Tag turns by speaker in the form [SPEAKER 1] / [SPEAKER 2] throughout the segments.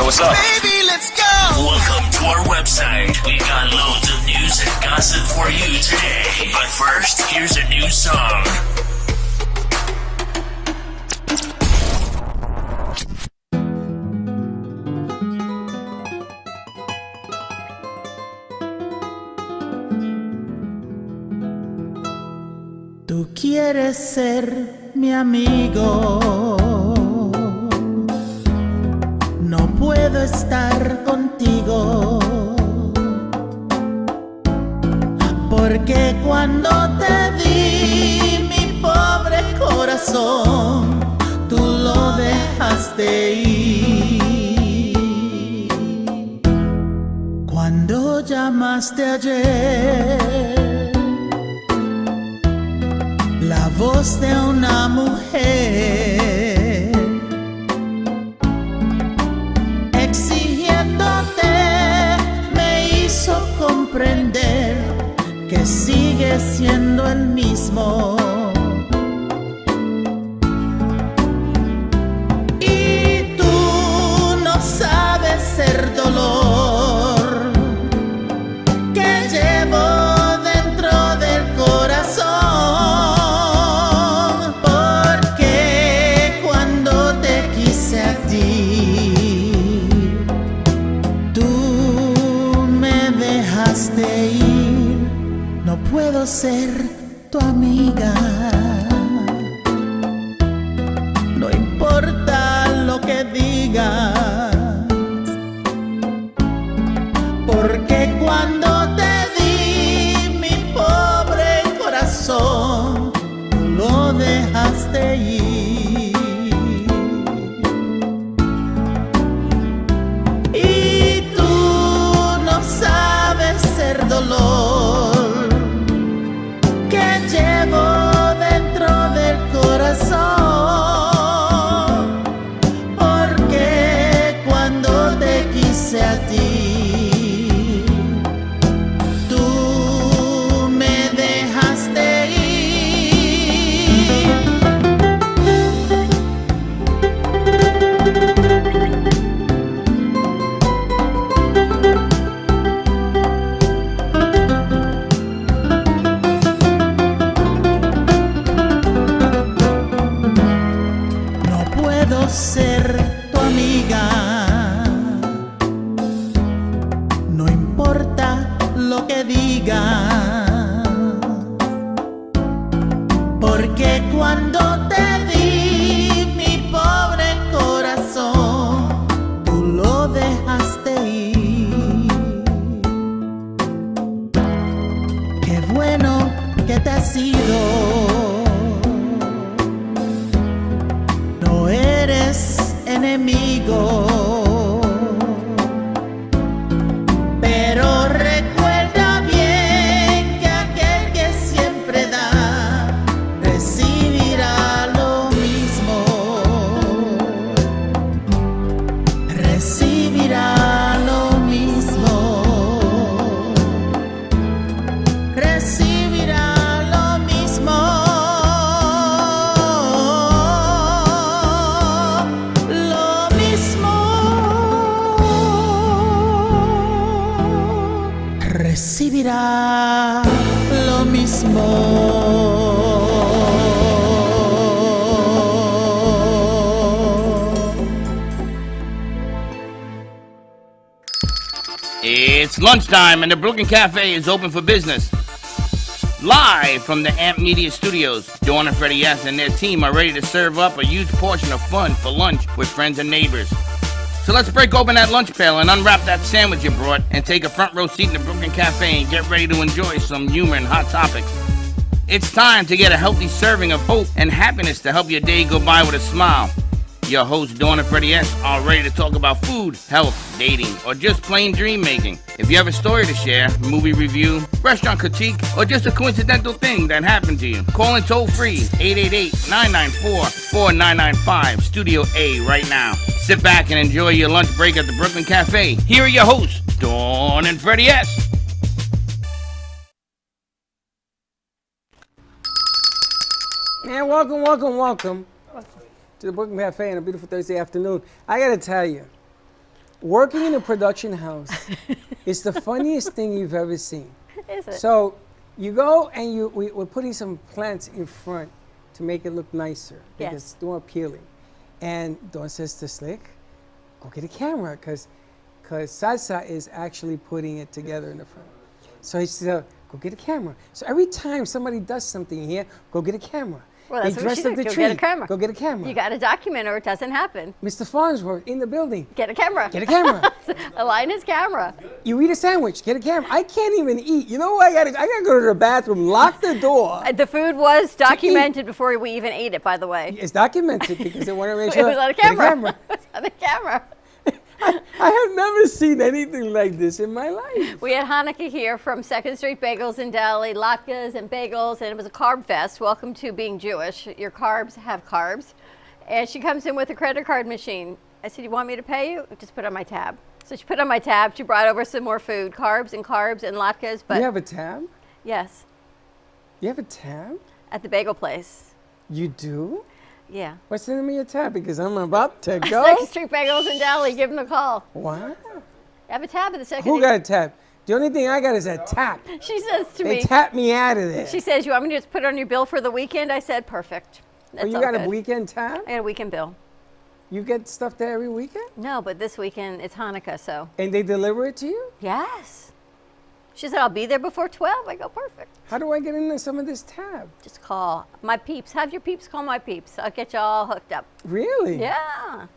[SPEAKER 1] what's up?
[SPEAKER 2] Baby, let's go!
[SPEAKER 3] Welcome to our website. We've got loads of news and gossip for you today. But first, here's a new song.
[SPEAKER 4] Tú quieres ser mi amigo, no puedo estar contigo, porque cuando te di mi pobre corazón, tú lo dejaste ir. Cuando llamaste ayer, la voz de una mujer exigiéndote me hizo comprender que sigue siendo el mismo. Y tú no sabes el dolor que llevo dentro del corazón. No puedo ser tu amiga, no importa lo que digas, porque cuando te di mi pobre corazón, tú lo dejaste ir. Y tú no sabes el dolor que llevo dentro del corazón, porque cuando te quise a ti, tú me dejaste ir. Ser tu amiga, no importa lo que digas, porque cuando te di mi pobre corazón, tú lo dejaste ir. Qué bueno que te has ido, enemigo, pero recuerda bien que aquel que siempre da recibirá lo mismo, recibirá lo mismo, recibirá lo mismo. Recibirá lo mismo.
[SPEAKER 5] It's lunchtime and the Brooklyn Cafe is open for business. Live from the Amp Media Studios, Dawn and Freddie S. and their team are ready to serve up a huge portion of fun for lunch with friends and neighbors. So let's break open that lunch pail and unwrap that sandwich you brought and take a front row seat in the Brooklyn Cafe and get ready to enjoy some humor and hot topics. It's time to get a healthy serving of hope and happiness to help your day go by with a smile. Your hosts, Dawn and Freddie S., are ready to talk about food, health, dating, or just plain dream making. If you have a story to share, movie review, restaurant critique, or just a coincidental thing that happened to you, call in toll free 888-994-4995, Studio A right now. Sit back and enjoy your lunch break at the Brooklyn Cafe. Here are your hosts, Dawn and Freddie S.
[SPEAKER 6] And welcome to the Brooklyn Cafe on a beautiful Thursday afternoon. I gotta tell you,
[SPEAKER 1] working in a production house is the funniest thing you've ever seen.
[SPEAKER 6] Is it?
[SPEAKER 1] So you go and we're putting some plants in front to make it look nicer because
[SPEAKER 6] Yes.
[SPEAKER 1] it's more appealing. And Dawn says to Slick, go get a camera because Salsa is actually putting it together in the front. So he said, go get a camera. So every time somebody does something here, go get a camera.
[SPEAKER 6] Well,
[SPEAKER 1] They
[SPEAKER 6] that's what
[SPEAKER 1] dressed
[SPEAKER 6] she
[SPEAKER 1] up
[SPEAKER 6] did.
[SPEAKER 1] the
[SPEAKER 6] Go
[SPEAKER 1] tree.
[SPEAKER 6] get a camera.
[SPEAKER 1] Go get a camera.
[SPEAKER 6] You got to document or it doesn't happen.
[SPEAKER 1] Mr. Farnsworth in the building.
[SPEAKER 6] Get a camera.
[SPEAKER 1] Get a camera.
[SPEAKER 6] Align his camera.
[SPEAKER 1] You eat a sandwich. Get a camera. I can't even eat. You know what? I gotta go to the bathroom. Lock the door.
[SPEAKER 6] The food was documented before we even ate it, by the way.
[SPEAKER 1] It's documented because they want to make
[SPEAKER 6] It
[SPEAKER 1] sure.
[SPEAKER 6] was on a
[SPEAKER 1] Get
[SPEAKER 6] camera. It was on a camera.
[SPEAKER 1] I have never seen anything like this in my life.
[SPEAKER 6] We had Hanukkah here from 2nd Street Bagels and Deli, latkes and bagels, and it was a carb fest. Welcome to being Jewish. Your carbs have carbs. And she comes in with a credit card machine. I said, you want me to pay you? Just put on my tab. So she put on my tab. She brought over some more food, carbs and latkes. But
[SPEAKER 1] You have a tab?
[SPEAKER 6] yes,
[SPEAKER 1] You have a tab?
[SPEAKER 6] at the bagel place.
[SPEAKER 1] You do?
[SPEAKER 6] Yeah.
[SPEAKER 1] What's the name of your tab? Because I'm about to go.
[SPEAKER 6] 2nd Street Bagels and Deli. Give them a call.
[SPEAKER 1] What?
[SPEAKER 6] I have a tab at the second.
[SPEAKER 1] Who got a tab? The only thing I got is a tap.
[SPEAKER 6] She says to
[SPEAKER 1] They
[SPEAKER 6] me,
[SPEAKER 1] tapped me out of there.
[SPEAKER 6] she says, you want me to just put it on your bill for the weekend? I said, perfect. That's
[SPEAKER 1] Oh, you
[SPEAKER 6] all
[SPEAKER 1] got
[SPEAKER 6] good.
[SPEAKER 1] a weekend tab?
[SPEAKER 6] I got a weekend bill.
[SPEAKER 1] You get stuff there every weekend?
[SPEAKER 6] No, but this weekend it's Hanukkah, so
[SPEAKER 1] And they deliver it to you?
[SPEAKER 6] yes. She said, I'll be there before 12. I go, perfect.
[SPEAKER 1] How do I get into some of this tab?
[SPEAKER 6] Just call my peeps. Have your peeps call my peeps. I'll get you all hooked up.
[SPEAKER 1] Really?
[SPEAKER 6] Yeah.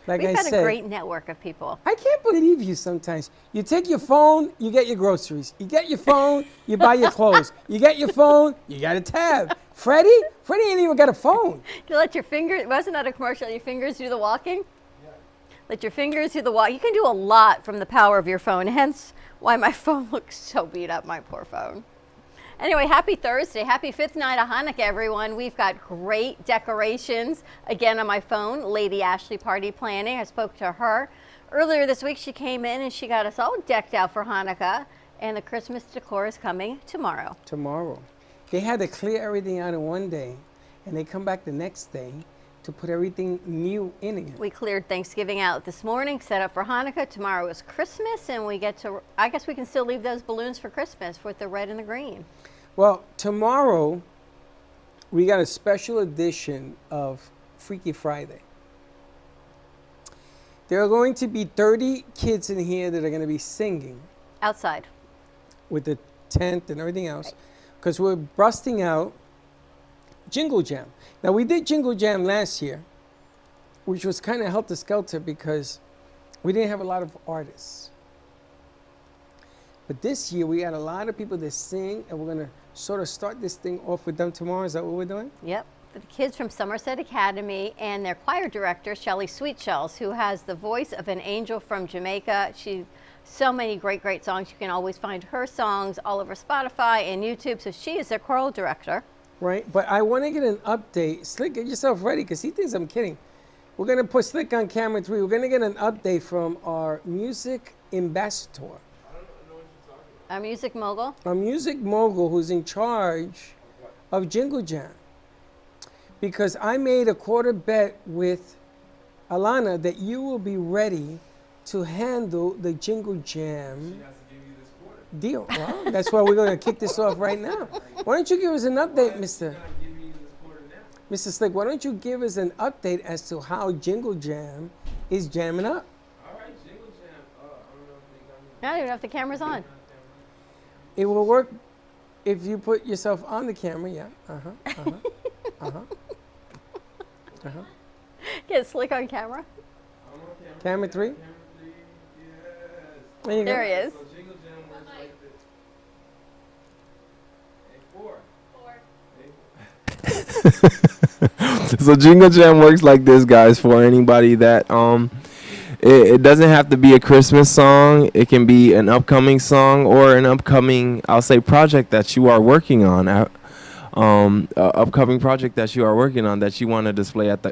[SPEAKER 1] Like
[SPEAKER 6] We've
[SPEAKER 1] I
[SPEAKER 6] got
[SPEAKER 1] said,
[SPEAKER 6] a great network of people.
[SPEAKER 1] I can't believe you sometimes. You take your phone, you get your groceries. You get your phone, you buy your clothes. You get your phone, you got a tab. Freddie ain't even got a phone.
[SPEAKER 6] You let your fingers, wasn't that a commercial? Your fingers do the walking? Yeah. Let your fingers do the walk. You can do a lot from the power of your phone, hence why my phone looks so beat up, my poor phone. Anyway, happy Thursday. Happy 5th night of Hanukkah, everyone. We've got great decorations. Again, on my phone, Lady Ashley Party Planning. I spoke to her. Earlier this week, she came in and she got us all decked out for Hanukkah. And the Christmas decor is coming tomorrow.
[SPEAKER 1] Tomorrow. They had to clear everything out in one day, and they come back the next day to put everything new in again.
[SPEAKER 6] We cleared Thanksgiving out this morning, set up for Hanukkah. Tomorrow is Christmas, and we get to, I guess we can still leave those balloons for Christmas with the red and the green.
[SPEAKER 1] Well, tomorrow, we got a special edition of Freaky Friday. There are going to be 30 kids in here that are going to be singing
[SPEAKER 6] Outside.
[SPEAKER 1] with the tent and everything else, because we're busting out Jingle Jam. Now, we did Jingle Jam last year, which was kind of helter-skelter because we didn't have a lot of artists. But this year, we got a lot of people that sing, and we're going to sort of start this thing off with them tomorrow. Is that what we're doing?
[SPEAKER 6] Yep. For the kids from Somerset Academy and their choir director, Shelley Sweetshells, who has the voice of an angel from Jamaica. She so many great, great songs. You can always find her songs all over Spotify and YouTube. So she is their choral director.
[SPEAKER 1] Right, but I want to get an update. Slick, get yourself ready, because he thinks I'm kidding. We're going to put Slick on camera 3. We're going to get an update from our music ambassador.
[SPEAKER 6] Our music mogul.
[SPEAKER 1] Our music mogul who's in charge of Jingle Jam. Because I made a quarter bet with Alana that you will be ready to handle the Jingle Jam deal. Well, that's why we're going to kick this off right now. Why don't you give us an update, Mr. Slick? Why don't you give us an update as to how Jingle Jam is jamming up?
[SPEAKER 2] All right, Jingle Jam. I don't know if they got me.
[SPEAKER 6] Now you have the cameras on.
[SPEAKER 1] It will work if you put yourself on the camera, yeah.
[SPEAKER 6] Get Slick on camera.
[SPEAKER 2] I'm on camera.
[SPEAKER 1] Camera 3?
[SPEAKER 2] Camera 3, yes.
[SPEAKER 1] There you
[SPEAKER 6] There
[SPEAKER 1] go.
[SPEAKER 6] he is.
[SPEAKER 2] So Jingle Jam works like this. Hey, 4.
[SPEAKER 7] So Jingle Jam works like this, guys, for anybody that it doesn't have to be a Christmas song. It can be an upcoming song or an upcoming, I'll say, project that you are working on. Upcoming project that you are working on that you want to display at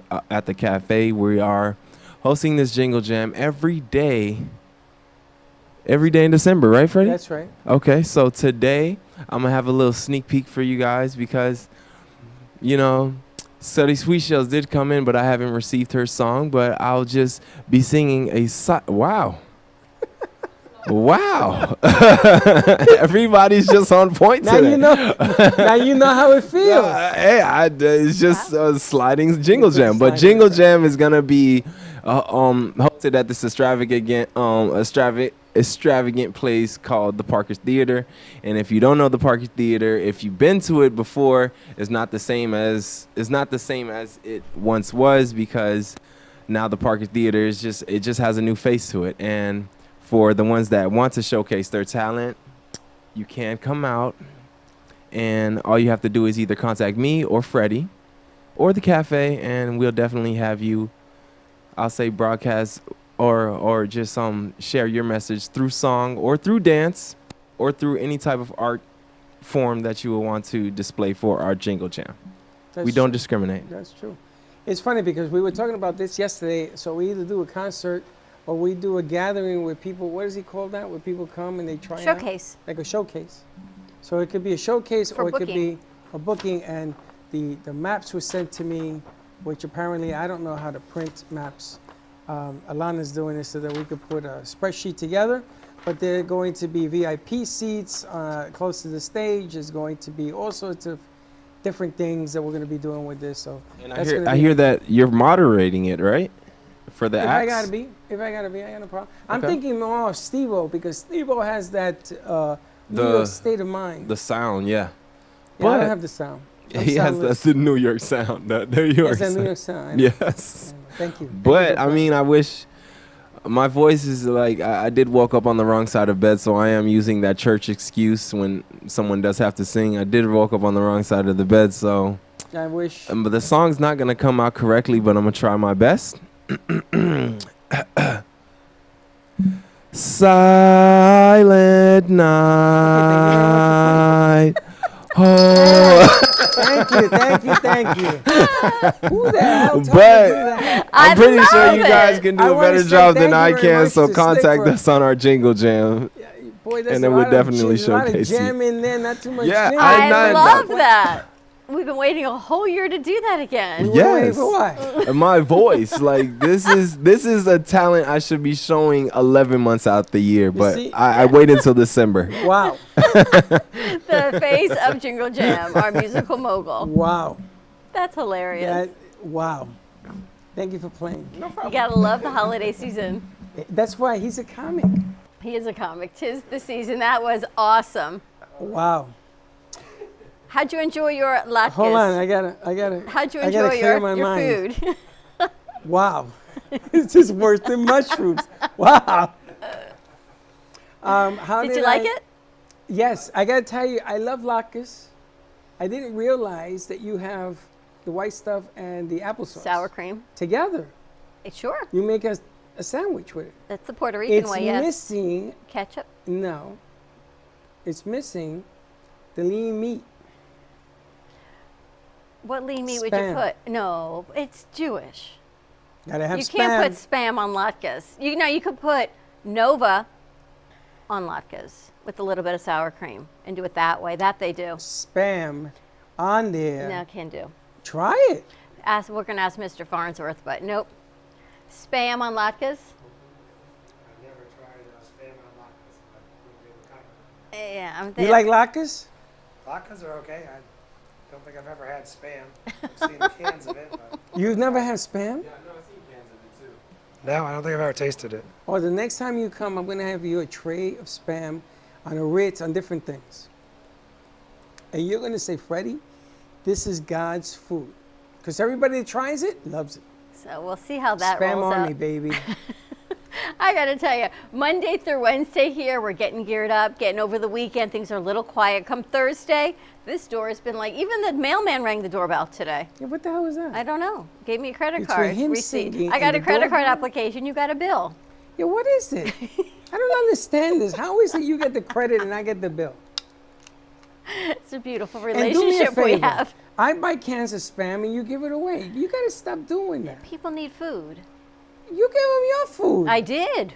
[SPEAKER 7] the cafe. We are hosting this Jingle Jam every day in December, right, Freddie?
[SPEAKER 1] That's right.
[SPEAKER 7] Okay, so today I'm gonna have a little sneak peek for you guys because, you know, Study Sweet Shells did come in, but I haven't received her song. But I'll just be singing wow. Wow. Everybody's just on point
[SPEAKER 1] Now
[SPEAKER 7] today.
[SPEAKER 1] you know. Now you know how it feels.
[SPEAKER 7] It's just a sliding Jingle
[SPEAKER 1] It's a
[SPEAKER 7] Jam. But
[SPEAKER 1] sliding
[SPEAKER 7] Jingle
[SPEAKER 1] jam.
[SPEAKER 7] Jam is going to be hosted at this extravagant place called the Parker Theater. And if you don't know the Parker Theater, if you've been to it before, it's not the same as it once was, because now the Parker Theater is just has a new face to it. And for the ones that want to showcase their talent, you can come out, and all you have to do is either contact me or Freddie or the cafe, and we'll definitely have you, I'll say, broadcast or just share your message through song or through dance or through any type of art form that you will want to display for our Jingle Jam. We don't discriminate.
[SPEAKER 1] That's true. It's funny because we were talking about this yesterday. So we either do a concert or we do a gathering where people, what does he call that? Where people come and they try out?
[SPEAKER 6] Showcase.
[SPEAKER 1] Like a showcase. So it could be a showcase
[SPEAKER 6] For
[SPEAKER 1] or it could
[SPEAKER 6] booking.
[SPEAKER 1] be a booking, and the maps were sent to me, which apparently I don't know how to print maps. Alana's doing this so that we could put a spreadsheet together, but they're going to be VIP seats close to the stage. There's going to be all sorts of different things that we're going to be doing with this. So
[SPEAKER 7] And
[SPEAKER 1] that's gonna
[SPEAKER 7] I
[SPEAKER 1] be-
[SPEAKER 7] hear that you're moderating it, right? For the
[SPEAKER 1] If
[SPEAKER 7] acts?
[SPEAKER 1] I gotta be, I got no problem. I'm
[SPEAKER 7] Okay.
[SPEAKER 1] thinking more of Steve-O, because Steve-O has that New
[SPEAKER 7] The-
[SPEAKER 1] York state of mind.
[SPEAKER 7] The sound, yeah.
[SPEAKER 1] Yeah, I
[SPEAKER 7] but-
[SPEAKER 1] don't have the sound. I'm
[SPEAKER 7] He has
[SPEAKER 1] soundless.
[SPEAKER 7] the New York sound. The New York
[SPEAKER 1] Yes, that
[SPEAKER 7] sound.
[SPEAKER 1] New York sound. I know.
[SPEAKER 7] Yes.
[SPEAKER 1] Thank you.
[SPEAKER 7] But I mean, I wish my voice is like I did woke up on the wrong side of bed, so I am using that church excuse when someone does have to sing. I did woke up on the wrong side of the bed, so
[SPEAKER 1] I wish.
[SPEAKER 7] but the song's not gonna come out correctly, but I'm gonna try my best. Silent night. Oh.
[SPEAKER 1] Thank you. Who the hell told you to do
[SPEAKER 7] But
[SPEAKER 1] that?
[SPEAKER 6] I
[SPEAKER 7] I'm pretty sure
[SPEAKER 6] love
[SPEAKER 7] you
[SPEAKER 6] it.
[SPEAKER 7] guys can do
[SPEAKER 1] I
[SPEAKER 7] a
[SPEAKER 1] wanna
[SPEAKER 7] better
[SPEAKER 1] say
[SPEAKER 7] job
[SPEAKER 1] thank
[SPEAKER 7] than I
[SPEAKER 1] you very
[SPEAKER 7] can,
[SPEAKER 1] much
[SPEAKER 7] so
[SPEAKER 1] to
[SPEAKER 7] contact
[SPEAKER 1] Stick
[SPEAKER 7] us on our Jingle Jam.
[SPEAKER 1] Boy, that's
[SPEAKER 7] And
[SPEAKER 1] a
[SPEAKER 7] then we'll
[SPEAKER 1] lot
[SPEAKER 7] definitely
[SPEAKER 1] of, a lot of
[SPEAKER 7] showcase you.
[SPEAKER 1] jam in there, not too much
[SPEAKER 7] Yeah,
[SPEAKER 1] jam.
[SPEAKER 7] I know
[SPEAKER 6] I
[SPEAKER 7] that.
[SPEAKER 6] love that. We've been waiting a whole year to do that again.
[SPEAKER 7] Yes.
[SPEAKER 1] For what?
[SPEAKER 7] And my voice, like this is a talent I should be showing 11 months out the year, but
[SPEAKER 1] see?
[SPEAKER 7] I wait until December.
[SPEAKER 1] Wow.
[SPEAKER 6] The face of Jingle Jam, our musical mogul.
[SPEAKER 1] Wow.
[SPEAKER 6] That's hilarious.
[SPEAKER 1] That, wow. Thank you for playing.
[SPEAKER 6] You gotta love the holiday season.
[SPEAKER 1] That's why he's a comic.
[SPEAKER 6] He is a comic. 'Tis the season. That was awesome.
[SPEAKER 1] Wow.
[SPEAKER 6] How'd you enjoy your latkes?
[SPEAKER 1] Hold on, I gotta.
[SPEAKER 6] How'd you
[SPEAKER 1] I gotta
[SPEAKER 6] enjoy
[SPEAKER 1] clear my
[SPEAKER 6] your
[SPEAKER 1] mind.
[SPEAKER 6] food?
[SPEAKER 1] Wow. It's just worse than mushrooms. Wow. How
[SPEAKER 6] Did you like
[SPEAKER 1] I-
[SPEAKER 6] it?
[SPEAKER 1] Yes, I gotta tell you, I love latkes. I didn't realize that you have the white stuff and the applesauce
[SPEAKER 6] Sour cream.
[SPEAKER 1] together.
[SPEAKER 6] Sure.
[SPEAKER 1] You make a sandwich with it.
[SPEAKER 6] That's the Puerto Rican
[SPEAKER 1] It's
[SPEAKER 6] way, yes.
[SPEAKER 1] missing.
[SPEAKER 6] Ketchup.
[SPEAKER 1] No. It's missing the lean meat.
[SPEAKER 6] What lean meat would you
[SPEAKER 1] Spam.
[SPEAKER 6] put? No, it's Jewish.
[SPEAKER 1] Gotta have
[SPEAKER 6] You
[SPEAKER 1] spam.
[SPEAKER 6] can't put spam on latkes. You could put Nova on latkes with a little bit of sour cream and do it that way. That they do.
[SPEAKER 1] spam on there.
[SPEAKER 6] No, can do.
[SPEAKER 1] Try it.
[SPEAKER 6] We're gonna ask Mr. Farnsworth, but nope. Spam on latkes.
[SPEAKER 8] I've never tried spam on latkes, but they were kind
[SPEAKER 6] Yeah, I'm
[SPEAKER 1] You
[SPEAKER 6] there.
[SPEAKER 1] like latkes?
[SPEAKER 8] of. Latkes are okay. I don't think I've ever had spam. I've seen cans of it, but
[SPEAKER 1] You've never had spam?
[SPEAKER 2] Yeah, no, I've seen cans of it too.
[SPEAKER 8] no, I don't think I've ever tasted it.
[SPEAKER 1] Or the next time you come, I'm gonna have you a tray of spam on a Ritz on different things. And you're gonna say, Freddie, this is God's food. Because everybody that tries it loves it.
[SPEAKER 6] So we'll see how that
[SPEAKER 1] Spam
[SPEAKER 6] rolls
[SPEAKER 1] on
[SPEAKER 6] out.
[SPEAKER 1] me, baby.
[SPEAKER 6] I gotta tell you, Monday through Wednesday here, we're getting geared up, getting over the weekend. Things are a little quiet. Come Thursday, this door has been like, even the mailman rang the doorbell today.
[SPEAKER 1] Yeah, what the hell is that?
[SPEAKER 6] I don't know. Gave me a credit
[SPEAKER 1] Between
[SPEAKER 6] card
[SPEAKER 1] him
[SPEAKER 6] receipt.
[SPEAKER 1] singing
[SPEAKER 6] I got
[SPEAKER 1] and
[SPEAKER 6] a
[SPEAKER 1] the
[SPEAKER 6] credit card
[SPEAKER 1] doorbell?
[SPEAKER 6] application. You got a bill.
[SPEAKER 1] Yeah, what is it? I don't understand this. How is it you get the credit and I get the bill?
[SPEAKER 6] It's a beautiful
[SPEAKER 1] And do me a
[SPEAKER 6] relationship we
[SPEAKER 1] favor.
[SPEAKER 6] have.
[SPEAKER 1] I buy cans of spam and you give it away. You gotta stop doing that.
[SPEAKER 6] People need food.
[SPEAKER 1] You give them your food.
[SPEAKER 6] I did.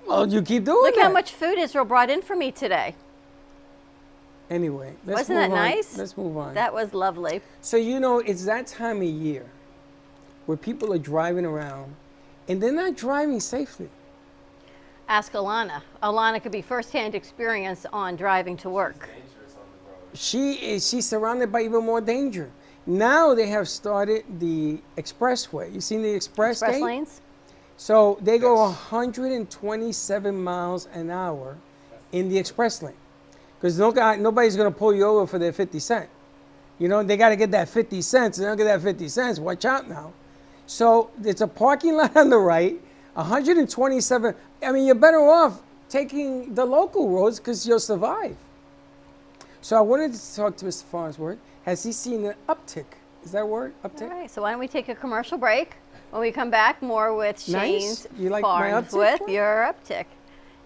[SPEAKER 1] Well, you keep doing
[SPEAKER 6] Look
[SPEAKER 1] that.
[SPEAKER 6] how much food Israel brought in for me today.
[SPEAKER 1] Anyway, let's
[SPEAKER 6] Wasn't that
[SPEAKER 1] move on.
[SPEAKER 6] nice?
[SPEAKER 1] Let's move on.
[SPEAKER 6] That was lovely.
[SPEAKER 1] So, it's that time of year where people are driving around and they're not driving safely.
[SPEAKER 6] Ask Alana. Alana could be firsthand experience on driving to work.
[SPEAKER 1] She's surrounded by even more danger. Now they have started the expressway. You seen the express gate?
[SPEAKER 6] lanes?
[SPEAKER 1] So they go 127 miles an hour in the express lane. Because nobody's going to pull you over for their 50 cents. They got to get that 50 cents. They don't get that 50 cents. Watch out now. So it's a parking lot on the right, 127. I mean, you're better off taking the local roads because you'll survive. So I wanted to talk to Mr. Farnsworth. Has he seen an uptick? Is that a word? Uptick?
[SPEAKER 6] All right, so why don't we take a commercial break? When we come back, more with
[SPEAKER 1] Nice.
[SPEAKER 6] Shane's
[SPEAKER 1] You like my uptick,
[SPEAKER 6] Farnsworth,
[SPEAKER 1] Joy?
[SPEAKER 6] your uptick.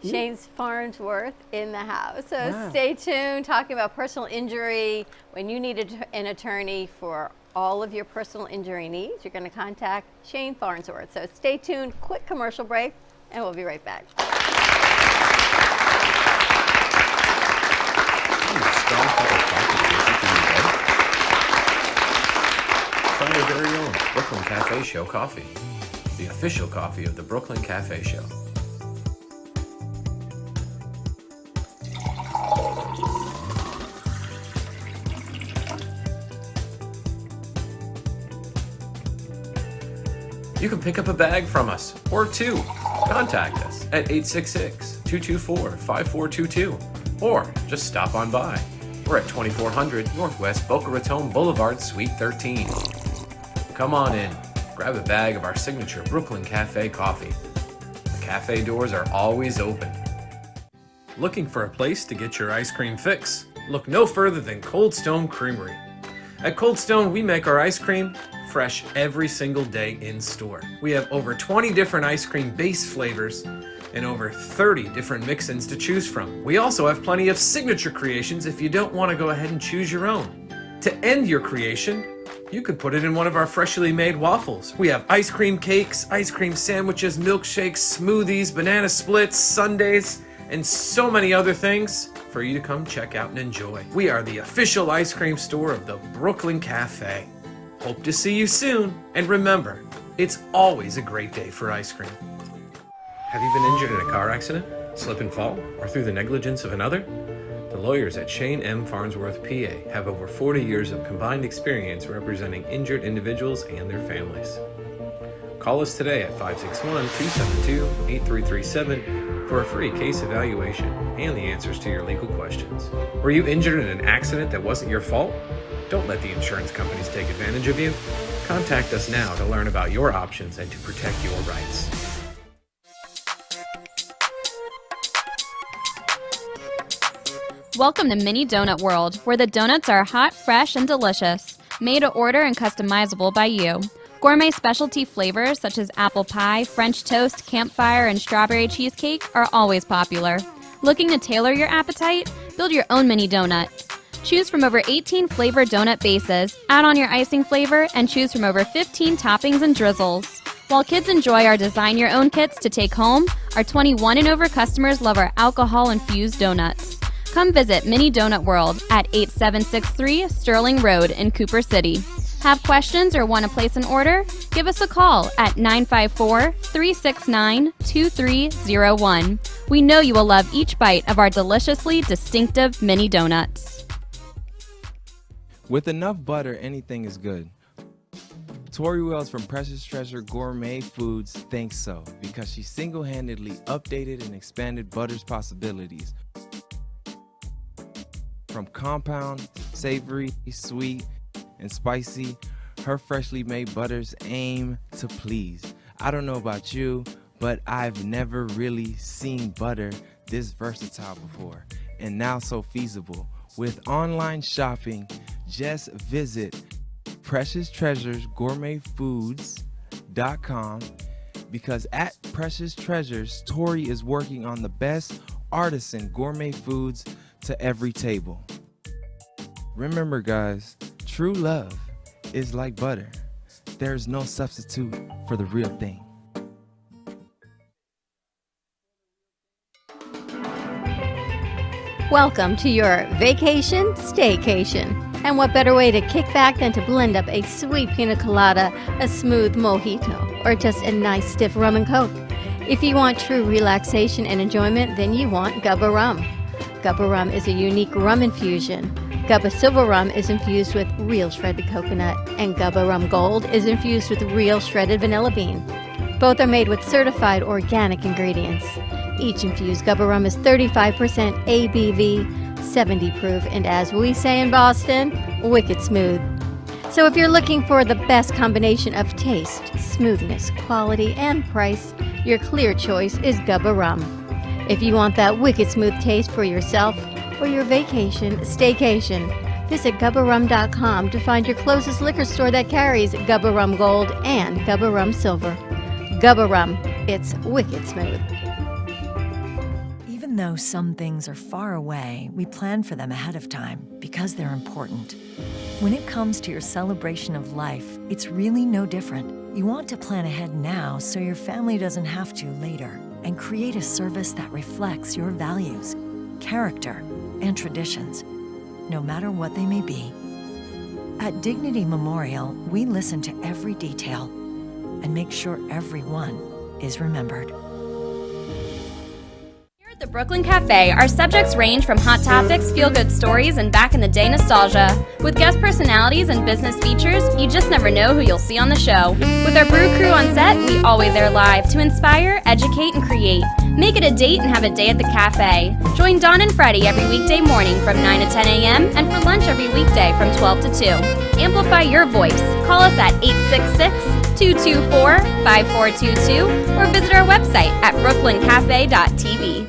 [SPEAKER 6] Shane's Farnsworth in the house. So
[SPEAKER 1] Wow.
[SPEAKER 6] stay tuned, talking about personal injury. When you need an attorney for all of your personal injury needs, you're going to contact Shane Farnsworth. So stay tuned, quick commercial break, and we'll be right back.
[SPEAKER 2] Try your very own Brooklyn Cafe Show coffee, the official coffee of the Brooklyn Cafe Show. You can pick up a bag from us or two. Contact us at 866-224-5422 or just stop on by. We're at 2400 Northwest Boca Raton Boulevard, Suite 13. Come on in, grab a bag of our signature Brooklyn Cafe coffee. The cafe doors are always open. Looking for a place to get your ice cream fix? Look no further than Cold Stone Creamery. At Cold Stone, we make our ice cream fresh every single day in store. We have over 20 different ice cream base flavors and over 30 different mix-ins to choose from. We also have plenty of signature creations if you don't want to go ahead and choose your own. To end your creation, you can put it in one of our freshly made waffles. We have ice cream cakes, ice cream sandwiches, milkshakes, smoothies, banana splits, sundaes, and so many other things for you to come check out and enjoy. We are the official ice cream store of the Brooklyn Cafe. Hope to see you soon, and remember, it's always a great day for ice cream. Have you been injured in a car accident, slip and fall, or through the negligence of another? The lawyers at Shane M. Farnsworth, PA have over 40 years of combined experience representing injured individuals and their families. Call us today at 561-272-8337 for a free case evaluation and the answers to your legal questions. Were you injured in an accident that wasn't your fault? Don't let the insurance companies take advantage of you. Contact us now to learn about your options and to protect your rights.
[SPEAKER 9] Welcome to Mini Donut World, where the donuts are hot, fresh, and delicious, made to order and customizable by you. Gourmet specialty flavors such as apple pie, French toast, campfire, and strawberry cheesecake are always popular. Looking to tailor your appetite? Build your own mini donuts. Choose from over 18 flavored donut bases, add on your icing flavor, and choose from over 15 toppings and drizzles. While kids enjoy our design your own kits to take home, our 21 and over customers love our alcohol-infused donuts. Come visit Mini Donut World at 8763 Sterling Road in Cooper City. Have questions or want to place an order? Give us a call at 954-369-2301. We know you will love each bite of our deliciously distinctive mini donuts.
[SPEAKER 7] With enough butter, anything is good. Tori Wells from Precious Treasure Gourmet Foods thinks so because she single-handedly updated and expanded butter's possibilities. From compound, savory, sweet, and spicy, her freshly made butters aim to please. I don't know about you, but I've never really seen butter this versatile before, and now so feasible. With online shopping, just visit PreciousTreasuresGourmetFoods.com because at Precious Treasures, Tori is working on the best artisan gourmet foods to every table. Remember, guys, true love is like butter. There's no substitute for the real thing.
[SPEAKER 6] Welcome to your vacation staycation. And what better way to kick back than to blend up a sweet pina colada, a smooth mojito, or just a nice stiff rum and coke. If you want true relaxation and enjoyment, then you want Gubba Rum. Gubba Rum is a unique rum infusion. Gubba Silver Rum is infused with real shredded coconut, and Gubba Rum Gold is infused with real shredded vanilla bean. Both are made with certified organic ingredients. Each infused Gubba Rum is 35% ABV, 70 proof, and as we say in Boston, wicked smooth. So if you're looking for the best combination of taste, smoothness, quality, and price, your clear choice is Gubba Rum. If you want that wicked smooth taste for yourself or your vacation staycation, visit GubbaRum.com to find your closest liquor store that carries Gubba Rum Gold and Gubba Rum Silver. Gubba Rum, it's wicked smooth.
[SPEAKER 10] Even though some things are far away, we plan for them ahead of time because they're important. When it comes to your celebration of life, it's really no different. You want to plan ahead now so your family doesn't have to later, and create a service that reflects your values, character, and traditions, no matter what they may be. At Dignity Memorial, we listen to every detail and make sure everyone is remembered.
[SPEAKER 9] At the Brooklyn Cafe, our subjects range from hot topics, feel-good stories, and back-in-the-day nostalgia. With guest personalities and business features, you just never know who you'll see on the show. With our brew crew on set, we always air live to inspire, educate, and create. Make it a date and have a day at the cafe. Join Dawn and Freddie every weekday morning from 9 to 10 a.m. and for lunch every weekday from 12 to 2. Amplify your voice. Call us at 866-224-5422 or visit our website at brooklyncafe.tv.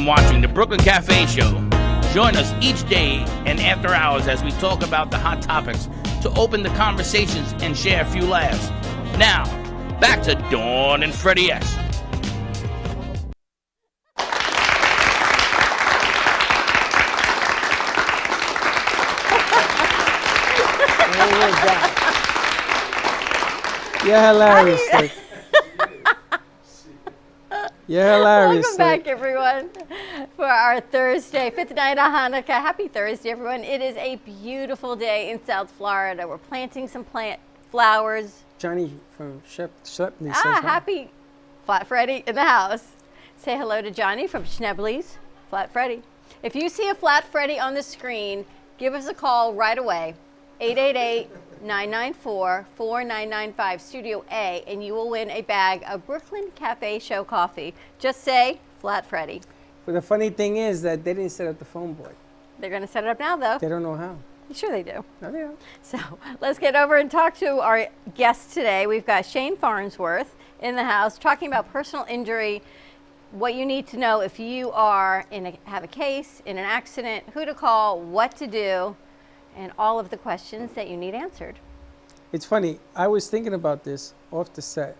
[SPEAKER 5] Watching the Brooklyn Cafe Show. Join us each day and after hours as we talk about the hot topics to open the conversations and share a few laughs. Now, back to Dawn and Freddie S.
[SPEAKER 1] You're hilarious. You're hilarious.
[SPEAKER 6] Welcome back, everyone, for our Thursday, 5th night of Hanukkah. Happy Thursday, everyone. It is a beautiful day in South Florida. We're planting some flowers.
[SPEAKER 1] Johnny from Schlepley.
[SPEAKER 6] Happy Flat Freddy in the house. Say hello to Johnny from Schnebley's Flat Freddy. If you see a Flat Freddy on the screen, give us a call right away. 888-994-4995, Studio A, and you will win a bag of Brooklyn Cafe Show coffee. Just say Flat Freddy.
[SPEAKER 1] But the funny thing is that they didn't set up the phone board.
[SPEAKER 6] They're going to set it up now, though.
[SPEAKER 1] They don't know how.
[SPEAKER 6] Sure they do.
[SPEAKER 1] No, they don't.
[SPEAKER 6] So let's get over and talk to our guests today. We've got Shane Farnsworth in the house talking about personal injury, what you need to know if you are have a case, in an accident, who to call, what to do, and all of the questions that you need answered.
[SPEAKER 1] It's funny. I was thinking about this off the set.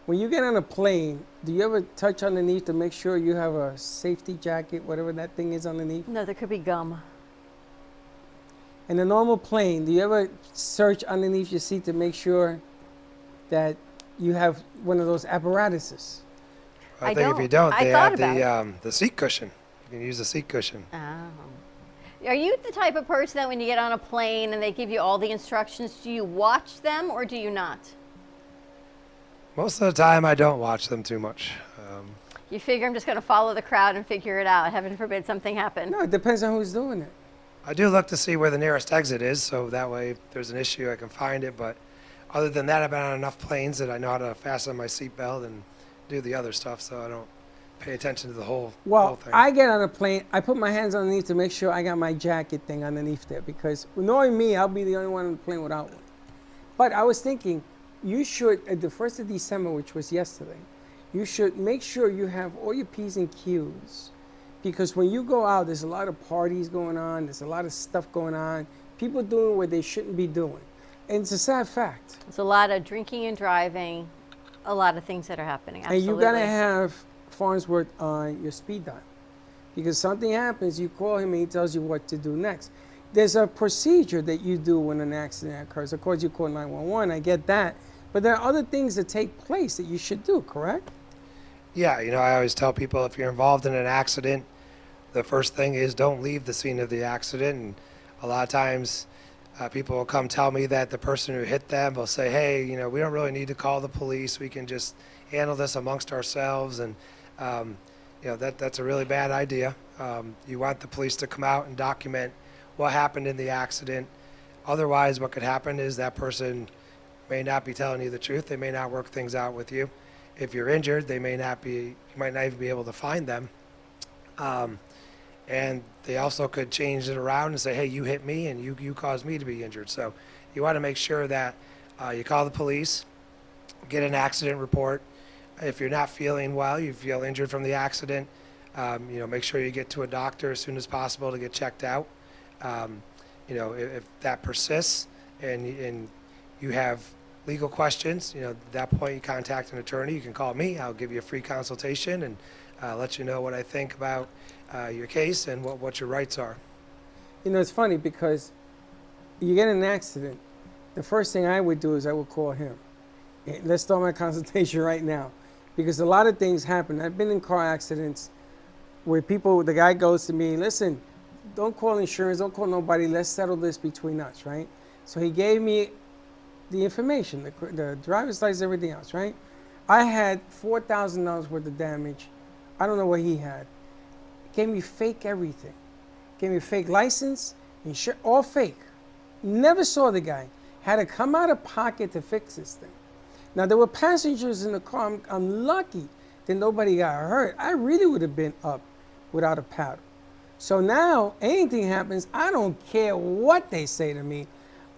[SPEAKER 1] When you get on a plane, do you ever touch underneath to make sure you have a safety jacket, whatever that thing is underneath?
[SPEAKER 6] No, there could be gum.
[SPEAKER 1] In a normal plane, do you ever search underneath your seat to make sure that you have one of those apparatuses?
[SPEAKER 8] I think if you don't, they have the seat cushion. You can use the seat cushion.
[SPEAKER 6] Oh. Are you the type of person that when you get on a plane and they give you all the instructions, do you watch them or do you not?
[SPEAKER 8] Most of the time, I don't watch them too much.
[SPEAKER 6] You figure I'm just going to follow the crowd and figure it out. Heaven forbid something happen.
[SPEAKER 1] No, it depends on who's doing it.
[SPEAKER 8] I do look to see where the nearest exit is, so that way if there's an issue I can find it. But other than that, I've been on enough planes that I know how to fasten my seatbelt and do the other stuff, so I don't pay attention to the whole thing.
[SPEAKER 1] I get on a plane, I put my hands underneath to make sure I got my jacket thing underneath there, because knowing me, I'll be the only one on the plane without one. But I was thinking, you should, at the 1st of December, which was yesterday, you should make sure you have all your P's and Q's. Because when you go out, there's a lot of parties going on, there's a lot of stuff going on, people doing what they shouldn't be doing. And it's a sad fact.
[SPEAKER 6] There's a lot of drinking and driving, a lot of things that are happening. Absolutely.
[SPEAKER 1] And you gotta have Farnsworth on your speed dial. Because something happens, you call him and he tells you what to do next. There's a procedure that you do when an accident occurs. Of course, you call 911, I get that. But there are other things that take place that you should do, correct?
[SPEAKER 8] Yeah, I always tell people if you're involved in an accident, the first thing is don't leave the scene of the accident. And a lot of times people will come tell me that the person who hit them will say, hey, we don't really need to call the police. We can just handle this amongst ourselves. And, that's a really bad idea. You want the police to come out and document what happened in the accident. Otherwise, what could happen is that person may not be telling you the truth. They may not work things out with you. If you're injured, you might not even be able to find them. And they also could change it around and say, hey, you hit me and you caused me to be injured. So you want to make sure that you call the police, get an accident report. If you're not feeling well, you feel injured from the accident, make sure you get to a doctor as soon as possible to get checked out. If that persists and you have legal questions, at that point you contact an attorney. You can call me. I'll give you a free consultation and let you know what I think about your case and what your rights are.
[SPEAKER 1] It's funny because you get in an accident, the first thing I would do is I would call him. Let's start my consultation right now. Because a lot of things happen. I've been in car accidents where the guy goes to me, listen, don't call insurance, don't call nobody, let's settle this between us, right? So he gave me the information, the driver's license, everything else, right? I had $4,000 worth of damage. I don't know what he had. Gave me fake everything. Gave me fake license, insurance, all fake. Never saw the guy. Had to come out of pocket to fix this thing. Now, there were passengers in the car. I'm lucky that nobody got hurt. I really would have been up without a paddle. So now, anything happens, I don't care what they say to me.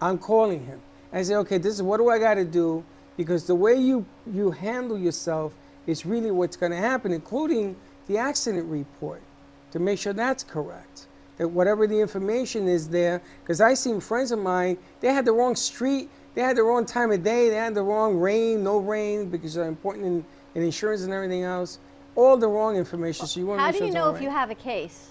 [SPEAKER 1] I'm calling him. I say, okay, this is what do I got to do? Because the way you handle yourself is really what's going to happen, including the accident report, to make sure that's correct. That whatever the information is there, because I seen friends of mine, they had the wrong street, they had the wrong time of day, they had the wrong rain, no rain, because they're important in insurance and everything else. All the wrong information. So you want to
[SPEAKER 6] How
[SPEAKER 1] make
[SPEAKER 6] do
[SPEAKER 1] sure
[SPEAKER 6] you
[SPEAKER 1] it's
[SPEAKER 6] know
[SPEAKER 1] all
[SPEAKER 6] if
[SPEAKER 1] right.
[SPEAKER 6] you have a case?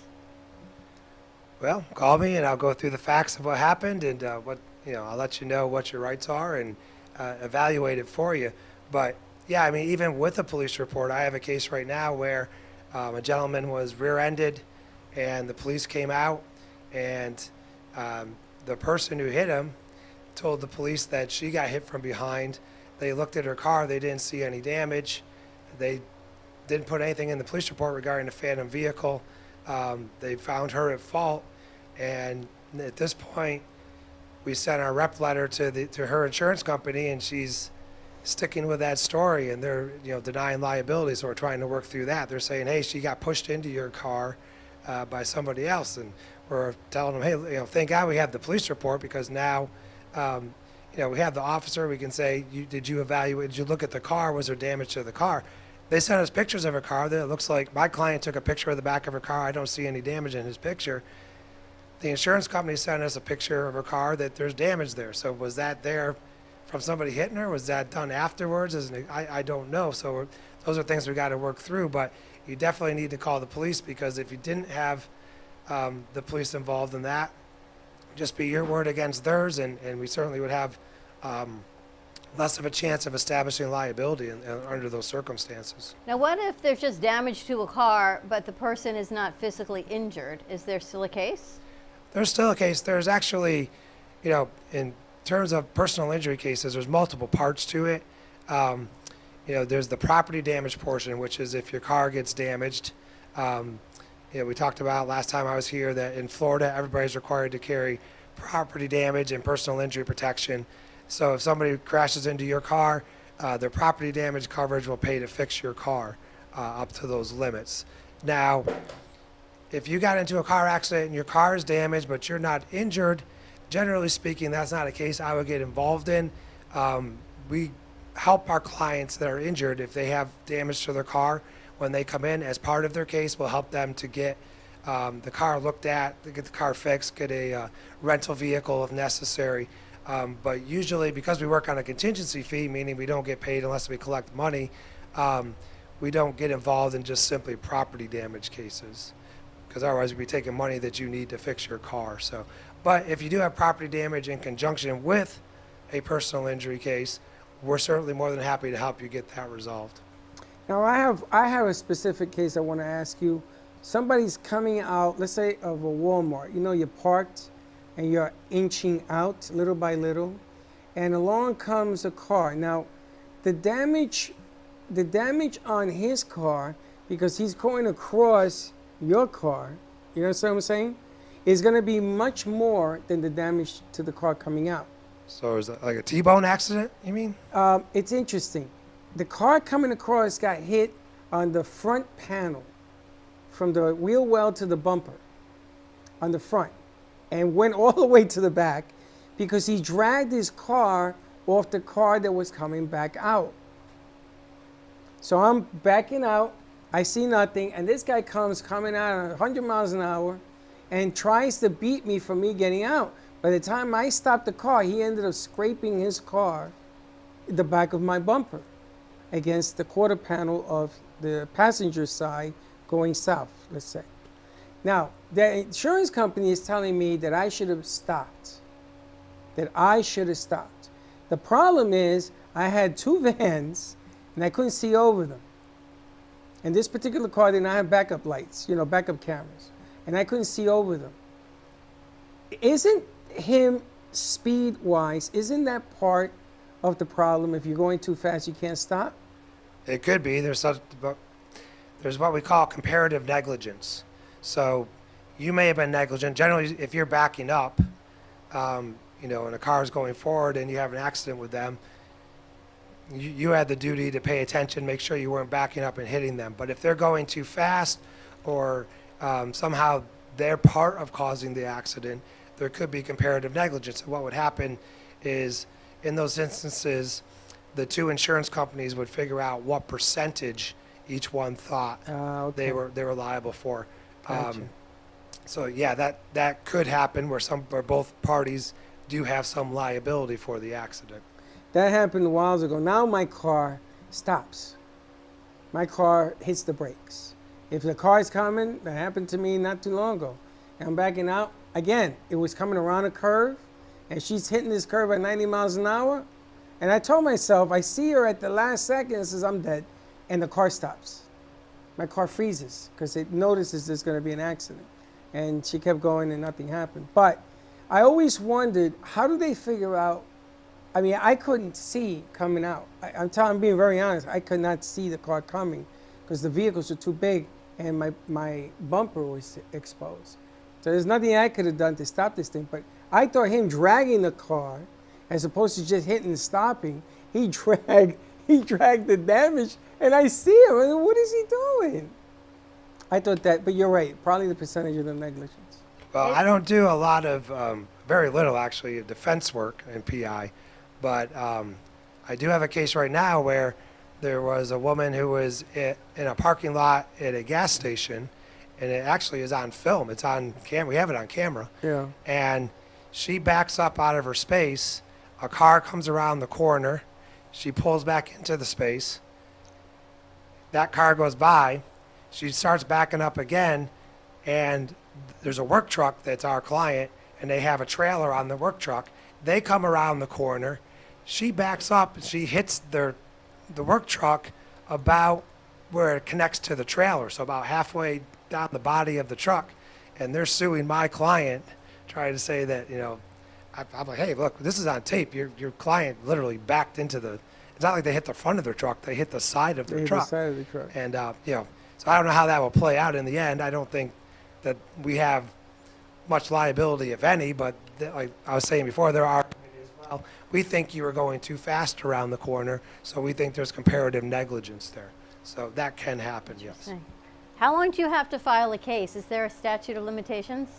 [SPEAKER 8] Well, call me and I'll go through the facts of what happened and I'll let you know what your rights are and evaluate it for you. But yeah, even with a police report, I have a case right now where a gentleman was rear-ended and the police came out and the person who hit him told the police that she got hit from behind. They looked at her car, they didn't see any damage. They didn't put anything in the police report regarding the phantom vehicle. They found her at fault, and at this point, we sent our rep letter to her insurance company, and she's sticking with that story, and they're denying liability. So we're trying to work through that. They're saying, hey, she got pushed into your car by somebody else, and we're telling them, hey, thank God we have the police report because now, we have the officer. We can say, did you evaluate? Did you look at the car? Was there damage to the car? They sent us pictures of her car. That it looks like my client took a picture of the back of her car. I don't see any damage in his picture. The insurance company sent us a picture of her car that there's damage there. So was that there from somebody hitting her? Was that done afterwards? I don't know. So those are things we got to work through. But you definitely need to call the police because if you didn't have the police involved in that, just be your word against theirs, and we certainly would have less of a chance of establishing liability under those circumstances.
[SPEAKER 6] Now, what if there's just damage to a car, but the person is not physically injured? Is there still a case?
[SPEAKER 8] There's still a case. There's actually, in terms of personal injury cases, there's multiple parts to it. there's the property damage portion, which is if your car gets damaged. We talked about last time I was here that in Florida, everybody's required to carry property damage and personal injury protection. So if somebody crashes into your car, their property damage coverage will pay to fix your car up to those limits. Now, if you got into a car accident and your car is damaged but you're not injured, generally speaking, that's not a case I would get involved in. We help our clients that are injured if they have damage to their car. When they come in as part of their case, we'll help them to get the car looked at, to get the car fixed, get a rental vehicle if necessary. But usually, because we work on a contingency fee, meaning we don't get paid unless we collect money, we don't get involved in just simply property damage cases, because otherwise we'd be taking money that you need to fix your car. So, but if you do have property damage in conjunction with a personal injury case, we're certainly more than happy to help you get that resolved.
[SPEAKER 1] Now I have a specific case I want to ask you. Somebody's coming out, let's say of a Walmart. You're parked and you're inching out little by little, and along comes a car. Now, the damage on his car, because he's going across your car, you know what I'm saying, is going to be much more than the damage to the car coming out.
[SPEAKER 8] So is it like a T-bone accident, you mean?
[SPEAKER 1] It's interesting. The car coming across got hit on the front panel, from the wheel well to the bumper on the front, and went all the way to the back because he dragged his car off the car that was coming back out. So I'm backing out, I see nothing, and this guy coming out at 100 miles an hour and tries to beat me for me getting out. By the time I stopped the car, he ended up scraping his car, the back of my bumper, against the quarter panel of the passenger side going south, let's say. Now, the insurance company is telling me that I should have stopped. The problem is I had two vans and I couldn't see over them. And this particular car did not have backup lights, backup cameras. And I couldn't see over them. Isn't him speed-wise, isn't that part of the problem? If you're going too fast, you can't stop?
[SPEAKER 8] It could be. There's what we call comparative negligence. So you may have been negligent. Generally, if you're backing up, and a car is going forward and you have an accident with them, you had the duty to pay attention, make sure you weren't backing up and hitting them. But if they're going too fast or somehow they're part of causing the accident, there could be comparative negligence. And what would happen is, in those instances, the two insurance companies would figure out what percentage each one thought they were liable for.
[SPEAKER 1] Gotcha.
[SPEAKER 8] So yeah, that could happen where both parties do have some liability for the accident.
[SPEAKER 1] That happened a while ago. Now my car stops. My car hits the brakes. If the car is coming, that happened to me not too long ago. And I'm backing out. Again, it was coming around a curve, and she's hitting this curve at 90 miles an hour. And I told myself, I see her at the last second and says, I'm dead. And the car stops. My car freezes because it notices there's going to be an accident. And she kept going and nothing happened. But I always wondered, how do they figure out? I mean, I couldn't see coming out. I'm being very honest. I could not see the car coming because the vehicles were too big and my bumper was exposed. So there's nothing I could have done to stop this thing. But I thought him dragging the car, as opposed to just hitting and stopping, he dragged the damage, and I see him. I mean, what is he doing? I thought that, but you're right. Probably the percentage of the negligence.
[SPEAKER 8] Well, I don't do a lot of, very little actually, defense work in PI, but I do have a case right now where there was a woman who was in a parking lot at a gas station, and it actually is on film. It's on camera. We have it on camera.
[SPEAKER 1] Yeah.
[SPEAKER 8] And she backs up out of her space. A car comes around the corner. She pulls back into the space. That car goes by. She starts backing up again, and there's a work truck that's our client, and they have a trailer on the work truck. They come around the corner. She backs up, and she hits the work truck about where it connects to the trailer, so about halfway down the body of the truck. And they're suing my client, trying to say that, I'm like, hey, look, this is on tape. Your client literally backed into the it's not like they hit the front of their truck; they hit the side of
[SPEAKER 1] They
[SPEAKER 8] their
[SPEAKER 1] hit
[SPEAKER 8] truck.
[SPEAKER 1] the side of the truck.
[SPEAKER 8] And so I don't know how that will play out in the end. I don't think that we have much liability, if any. But like I was saying before, there are as well. We think you were going too fast around the corner, so we think there's comparative negligence there. So that can happen, yes.
[SPEAKER 6] How long do you have to file a case? Is there a statute of limitations?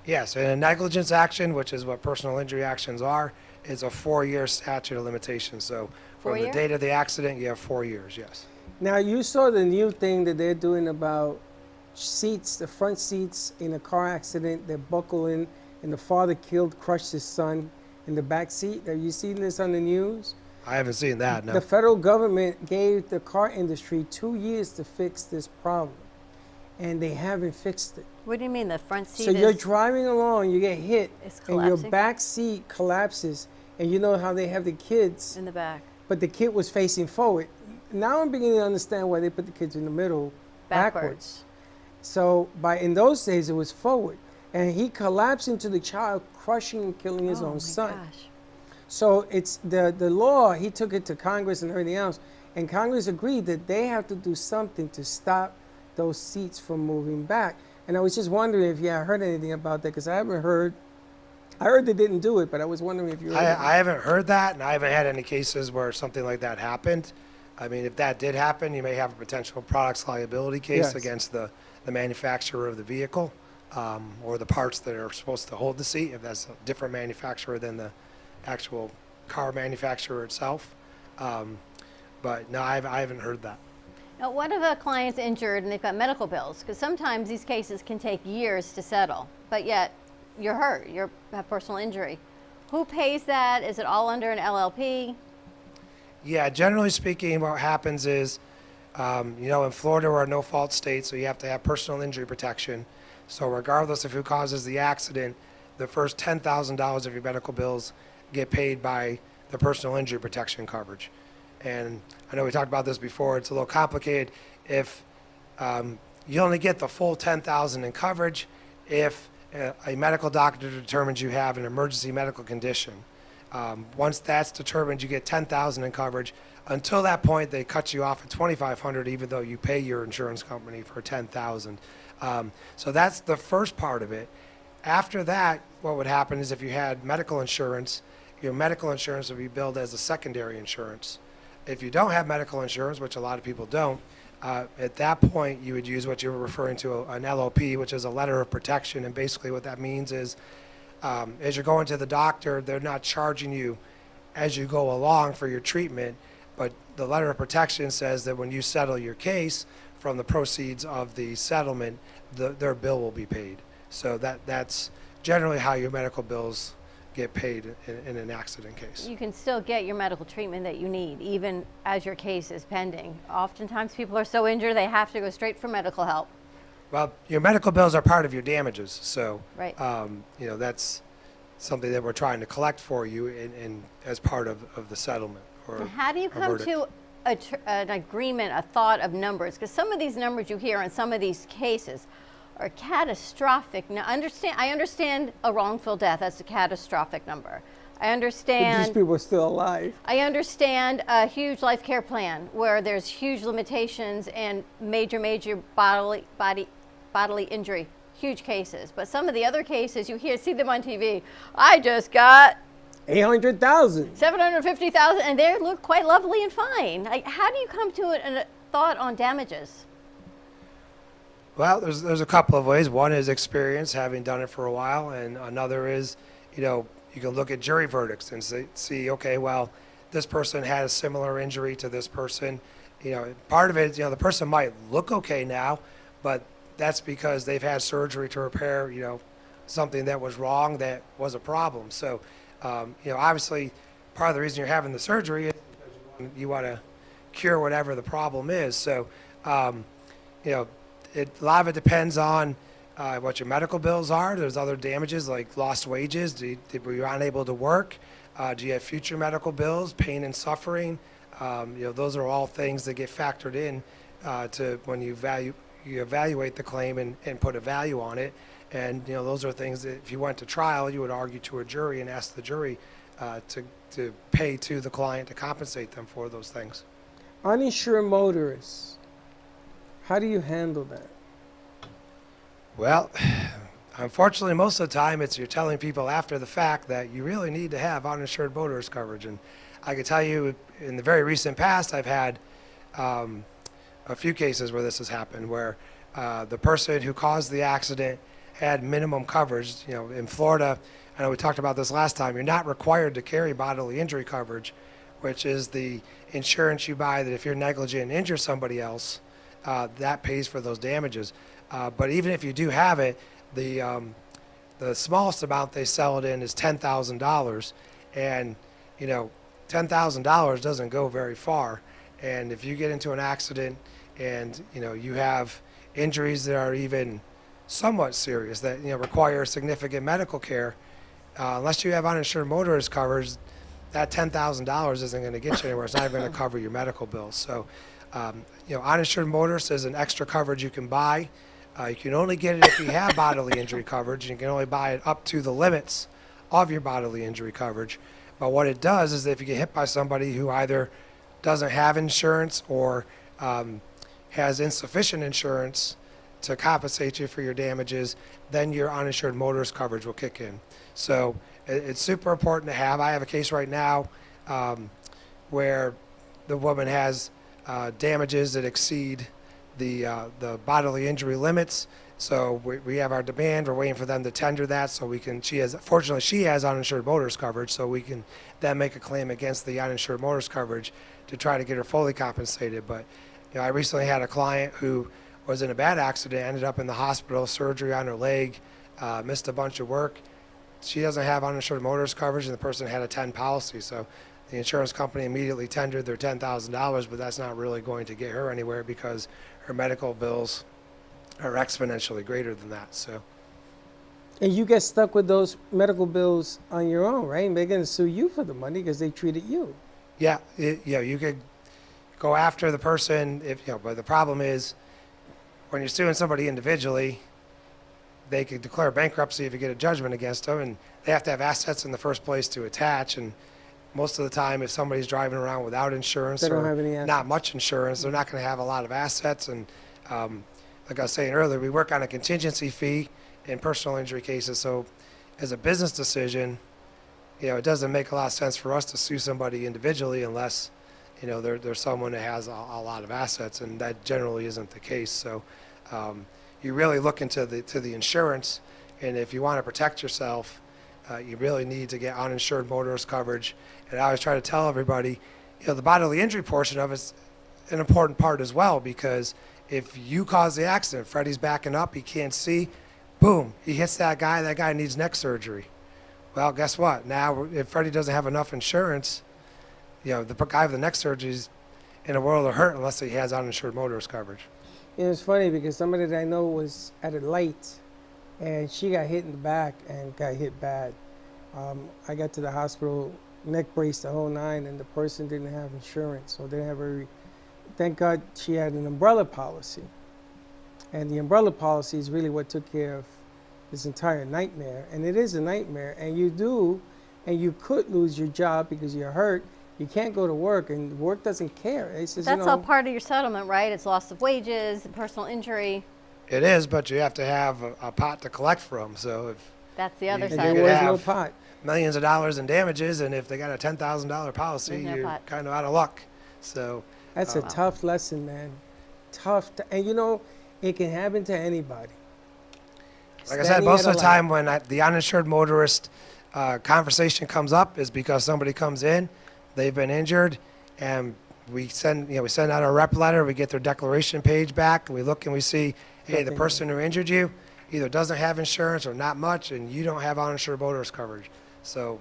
[SPEAKER 8] Yes, and a negligence action, which is what personal injury actions are, is a 4-year statute of limitations. So
[SPEAKER 6] 4
[SPEAKER 8] from the
[SPEAKER 6] year?
[SPEAKER 8] date of the accident, you have 4 years, yes.
[SPEAKER 1] Now, you saw the new thing that they're doing about seats, the front seats in a car accident, they're buckling, and the father crushed his son in the back seat. Have you seen this on the news?
[SPEAKER 8] I haven't seen that, no.
[SPEAKER 1] The federal government gave the car industry 2 years to fix this problem, and they haven't fixed it.
[SPEAKER 6] What do you mean the front seat
[SPEAKER 1] So you're driving along, you get hit,
[SPEAKER 6] It's
[SPEAKER 1] and your
[SPEAKER 6] collapsing?
[SPEAKER 1] back seat collapses, and you know how they have the kids,
[SPEAKER 6] in the back?
[SPEAKER 1] but the kid was facing forward. Now I'm beginning to understand why they put the kids in the middle backwards. So in those days it was forward, and he collapsed into the child, crushing and killing his
[SPEAKER 6] Oh
[SPEAKER 1] own
[SPEAKER 6] my
[SPEAKER 1] son.
[SPEAKER 6] gosh.
[SPEAKER 1] So it's the law. He took it to Congress and everything else, and Congress agreed that they have to do something to stop those seats from moving back. And I was just wondering if you had heard anything about that, because I haven't heard. I heard they didn't do it, but I was wondering if you heard.
[SPEAKER 8] I haven't heard that, and I haven't had any cases where something like that happened. I mean, if that did happen, you may have a potential products liability case
[SPEAKER 1] Yes.
[SPEAKER 8] against the manufacturer of the vehicle, or the parts that are supposed to hold the seat, if that's a different manufacturer than the actual car manufacturer itself. But no, I haven't heard that.
[SPEAKER 6] Now, what if a client's injured and they've got medical bills? Because sometimes these cases can take years to settle, but yet you're hurt, you have personal injury. Who pays that? Is it all under an LLP?
[SPEAKER 8] Yeah, generally speaking, what happens is, in Florida we're a no-fault state, so you have to have personal injury protection. So regardless of who causes the accident, the first $10,000 of your medical bills get paid by the personal injury protection coverage. And I know we talked about this before. It's a little complicated. If you only get the full $10,000 in coverage if a medical doctor determines you have an emergency medical condition. Once that's determined, you get $10,000 in coverage. Until that point, they cut you off at $2,500, even though you pay your insurance company for $10,000. So that's the first part of it. After that, what would happen is if you had medical insurance, your medical insurance would be billed as a secondary insurance. If you don't have medical insurance, which a lot of people don't, at that point you would use what you were referring to, an LOP, which is a letter of protection. And basically what that means is, as you're going to the doctor, they're not charging you as you go along for your treatment, but the letter of protection says that when you settle your case, from the proceeds of the settlement, their bill will be paid. So that's generally how your medical bills get paid in an accident case.
[SPEAKER 6] You can still get your medical treatment that you need, even as your case is pending. Oftentimes people are so injured they have to go straight for medical help.
[SPEAKER 8] Well, your medical bills are part of your damages, so
[SPEAKER 6] Right.
[SPEAKER 8] That's something that we're trying to collect for you in as part of the settlement. Or
[SPEAKER 6] And how do you
[SPEAKER 8] a
[SPEAKER 6] come
[SPEAKER 8] verdict.
[SPEAKER 6] to an agreement, a thought of numbers? Because some of these numbers you hear in some of these cases are catastrophic. Now, I understand a wrongful death. That's a catastrophic number. I
[SPEAKER 1] But
[SPEAKER 6] understand.
[SPEAKER 1] these people are still alive.
[SPEAKER 6] I understand a huge life care plan where there's huge limitations and major bodily injury, huge cases. But some of the other cases you see them on TV. I just got
[SPEAKER 1] 800,000.
[SPEAKER 6] 750,000, and they look quite lovely and fine. How do you come to a thought on damages?
[SPEAKER 8] Well, there's a couple of ways. One is experience, having done it for a while, and another is, you can look at jury verdicts and see, okay, well, this person had a similar injury to this person. Part of it, the person might look okay now, but that's because they've had surgery to repair, something that was wrong that was a problem. So, obviously, part of the reason you're having the surgery is because you want to cure whatever the problem is. So, a lot of it depends on what your medical bills are. There's other damages like lost wages. Were you unable to work? Do you have future medical bills, pain and suffering? Those are all things that get factored in to when you evaluate the claim and put a value on it. And those are things that if you went to trial, you would argue to a jury and ask the jury to pay to the client to compensate them for those things.
[SPEAKER 1] Uninsured motorists, how do you handle that?
[SPEAKER 8] Well, unfortunately, most of the time you're telling people after the fact that you really need to have uninsured motorist coverage. And I can tell you in the very recent past, I've had a few cases where this has happened, where the person who caused the accident had minimum coverage. You know, in Florida, I know we talked about this last time, you're not required to carry bodily injury coverage, which is the insurance you buy that if you're negligent and injure somebody else, that pays for those damages. But even if you do have it, the smallest amount they sell it in is $10,000, and you know, $10,000 doesn't go very far. And if you get into an accident and you know you have injuries that are even somewhat serious that require significant medical care, unless you have uninsured motorist coverage, that $10,000 isn't going to get you anywhere. It's not even going to cover your medical bills. So, uninsured motorist is an extra coverage you can buy. You can only get it if you have bodily injury coverage. You can only buy it up to the limits of your bodily injury coverage. But what it does is that if you get hit by somebody who either doesn't have insurance or has insufficient insurance to compensate you for your damages, then your uninsured motorist coverage will kick in. So it's super important to have. I have a case right now where the woman has damages that exceed the bodily injury limits. So we have our demand. We're waiting for them to tender that so we can. Fortunately, she has uninsured motorist coverage, so we can then make a claim against the uninsured motorist coverage to try to get her fully compensated. But I recently had a client who was in a bad accident, ended up in the hospital, surgery on her leg, missed a bunch of work. She doesn't have uninsured motorist coverage, and the person had a 10 policy. So the insurance company immediately tendered their $10,000, but that's not really going to get her anywhere because her medical bills are exponentially greater than that. So.
[SPEAKER 1] And you get stuck with those medical bills on your own, right? And they're going to sue you for the money because they treated you.
[SPEAKER 8] Yeah, you could go after the person but the problem is when you're suing somebody individually, they could declare bankruptcy if you get a judgment against them, and they have to have assets in the first place to attach. And most of the time, if somebody's driving around without insurance
[SPEAKER 1] They don't
[SPEAKER 8] or
[SPEAKER 1] have any assets.
[SPEAKER 8] not much insurance, they're not going to have a lot of assets. And like I was saying earlier, we work on a contingency fee in personal injury cases. So as a business decision, it doesn't make a lot of sense for us to sue somebody individually unless there's someone that has a lot of assets, and that generally isn't the case. So you really look into the insurance, and if you want to protect yourself, you really need to get uninsured motorist coverage. And I always try to tell everybody, the bodily injury portion of it's an important part as well, because if you cause the accident, Freddie's backing up, he can't see, boom, he hits that guy needs neck surgery. Well, guess what? Now, if Freddie doesn't have enough insurance, the guy with the neck surgery is in a world of hurt unless he has uninsured motorist coverage.
[SPEAKER 1] It's funny because somebody that I know was at a light and she got hit in the back and got hit bad. I got to the hospital, neck brace the whole nine, and the person didn't have insurance, so they didn't have thank God she had an umbrella policy. And the umbrella policy is really what took care of this entire nightmare. And it is a nightmare, and you could lose your job because you're hurt. You can't go to work, and work doesn't care. It says,
[SPEAKER 6] That's all part of your settlement, right? It's loss of wages, personal injury.
[SPEAKER 8] It is, but you have to have a pot to collect from. So if
[SPEAKER 6] that's the other
[SPEAKER 8] you
[SPEAKER 6] side.
[SPEAKER 8] could
[SPEAKER 1] There was
[SPEAKER 8] have
[SPEAKER 1] no pot.
[SPEAKER 8] millions of dollars in damages, and if they got a $10,000 policy,
[SPEAKER 6] There's no
[SPEAKER 8] you're
[SPEAKER 6] pot.
[SPEAKER 8] kind of out of luck. So
[SPEAKER 1] That's a tough lesson, man. Tough. And it can happen to anybody.
[SPEAKER 8] like I said, most of the time when the uninsured motorist conversation comes up is because somebody comes in, they've been injured, and we send out a rep letter, we get their declaration page back, and we look and we see, hey, the person who injured you either doesn't have insurance or not much, and you don't have uninsured motorist coverage. So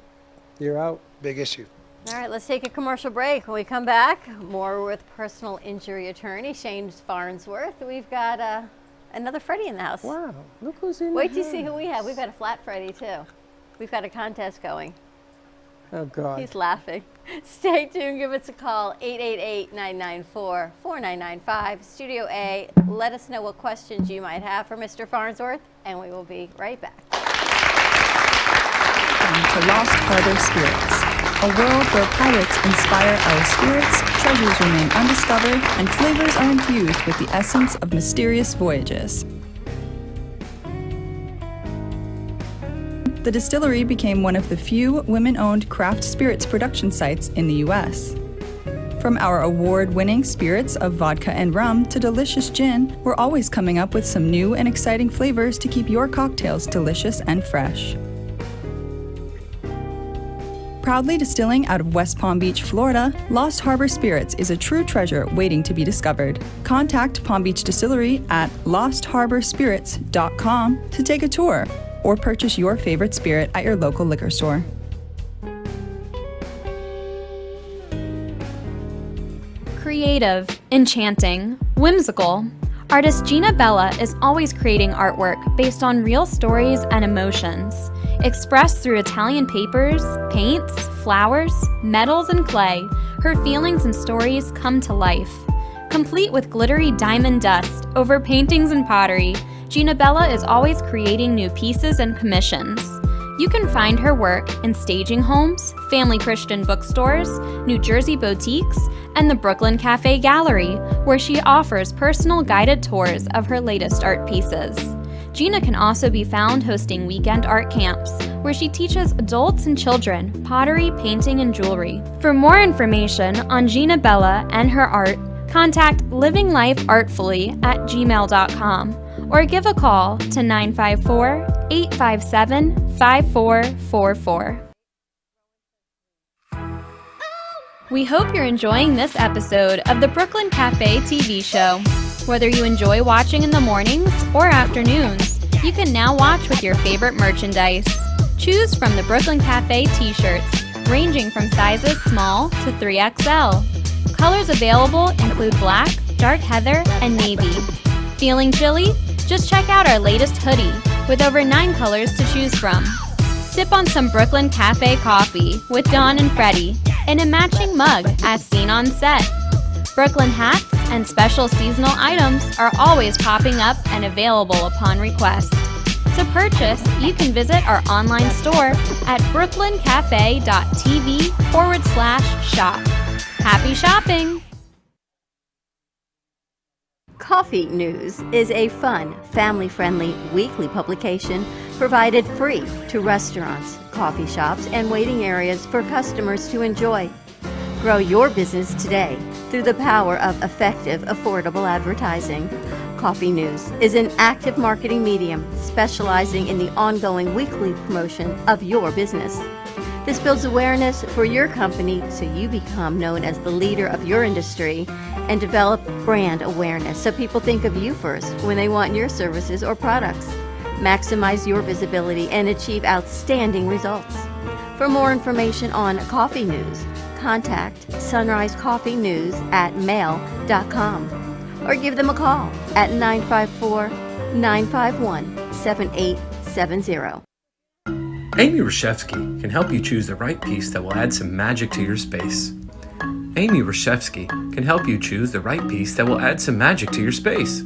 [SPEAKER 1] You're out.
[SPEAKER 8] big issue.
[SPEAKER 6] All right, let's take a commercial break. When we come back, more with personal injury attorney Shane Farnsworth. We've got another Freddie in the house.
[SPEAKER 1] Wow, look who's in
[SPEAKER 6] Wait
[SPEAKER 1] the
[SPEAKER 6] to see who we have. We've got a flat Freddie, too. We've got a contest going.
[SPEAKER 1] Oh, God.
[SPEAKER 6] He's laughing. Stay tuned. Give us a call, 888-994-4995. Studio A. Let us know what questions you might have for Mr. Farnsworth, and we will be right back.
[SPEAKER 11] Welcome to Lost Harbor Spirits, a world where pirates inspire our spirits, treasures remain undiscovered, and flavors are infused with the essence of mysterious voyages. The distillery became one of the few women-owned craft spirits production sites in the U.S. From our award-winning spirits of vodka and rum to delicious gin, we're always coming up with some new and exciting flavors to keep your cocktails delicious and fresh. Proudly distilling out of West Palm Beach, Florida, Lost Harbor Spirits is a true treasure waiting to be discovered. Contact Palm Beach Distillery at lostharborspirits.com to take a tour or purchase your favorite spirit at your local liquor store.
[SPEAKER 9] Creative, enchanting, whimsical. Artist Gina Bella is always creating artwork based on real stories and emotions, expressed through Italian papers, paints, flowers, metals, and clay. Her feelings and stories come to life. Complete with glittery diamond dust over paintings and pottery, Gina Bella is always creating new pieces and commissions. You can find her work in staging homes, family Christian bookstores, New Jersey boutiques, and the Brooklyn Cafe Gallery, where she offers personal guided tours of her latest art pieces. Gina can also be found hosting weekend art camps, where she teaches adults and children pottery, painting, and jewelry. For more information on Gina Bella and her art, contact livinglifeartfully@gmail.com or give a call to 954-857-5444. We hope you're enjoying this episode of the Brooklyn Cafe TV show. Whether you enjoy watching in the mornings or afternoons, you can now watch with your favorite merchandise. Choose from the Brooklyn Cafe t-shirts, ranging from sizes small to 3XL. Colors available include black, dark heather, and navy. Feeling chilly? Just check out our latest hoodie with over 9 colors to choose from. Sip on some Brooklyn Cafe coffee with Dawn and Freddie in a matching mug as seen on set. Brooklyn hats and special seasonal items are always popping up and available upon request. To purchase, you can visit our online store at brooklyncafe.tv/shop. Happy shopping!
[SPEAKER 6] Coffee News is a fun, family-friendly weekly publication provided free to restaurants, coffee shops, and waiting areas for customers to enjoy. Grow your business today through the power of effective, affordable advertising. Coffee News is an active marketing medium specializing in the ongoing weekly promotion of your business. This builds awareness for your company so you become known as the leader of your industry and develop brand awareness so people think of you first when they want your services or products. Maximize your visibility and achieve outstanding results. For more information on Coffee News, contact Sunrise Coffee News at mail.com or give them a call at 954-951-7870.
[SPEAKER 2] Amy Reshevsky can help you choose the right piece that will add some magic to your space. Amy Reshevsky can help you choose the right piece that will add some magic to your space.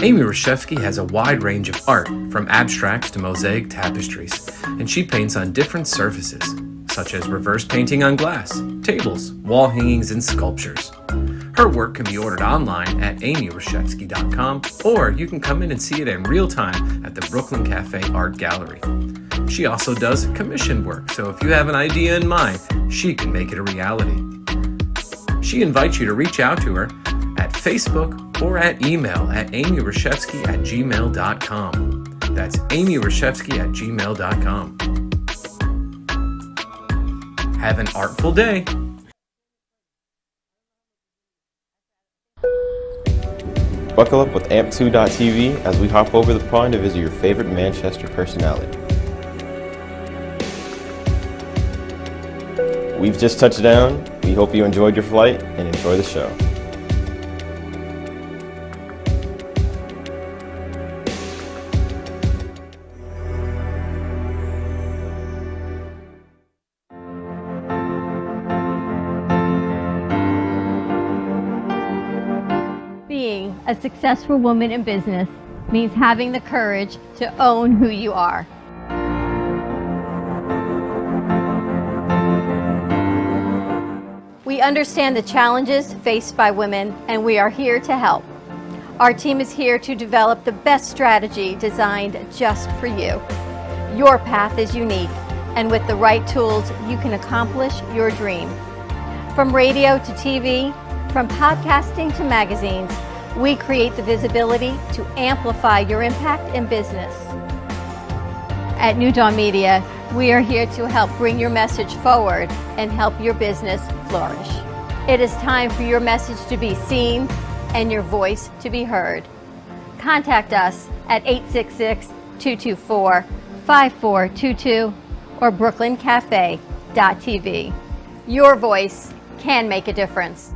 [SPEAKER 2] Amy Reshevsky has a wide range of art, from abstracts to mosaic tapestries, and she paints on different surfaces, such as reverse painting on glass, tables, wall hangings, and sculptures. Her work can be ordered online at amyreshevsky.com, or you can come in and see it in real time at the Brooklyn Cafe Art Gallery. She also does commission work, so if you have an idea in mind, she can make it a reality. She invites you to reach out to her at Facebook or at email at amyreshevsky@gmail.com. That's amyreshevsky@gmail.com. Have an artful day.
[SPEAKER 12] Buckle up with amp2.tv as we hop over the pond to visit your favorite Manchester personality. We've just touched down. We hope you enjoyed your flight and enjoy the show.
[SPEAKER 6] Being a successful woman in business means having the courage to own who you are. We understand the challenges faced by women, and we are here to help. Our team is here to develop the best strategy designed just for you. Your path is unique, and with the right tools, you can accomplish your dream. From radio to TV, from podcasting to magazines, we create the visibility to amplify your impact in business. At New Dawn Media, we are here to help bring your message forward and help your business flourish. It is time for your message to be seen and your voice to be heard. Contact us at 866-224-5422 or brooklyncafe.tv. Your voice can make a difference.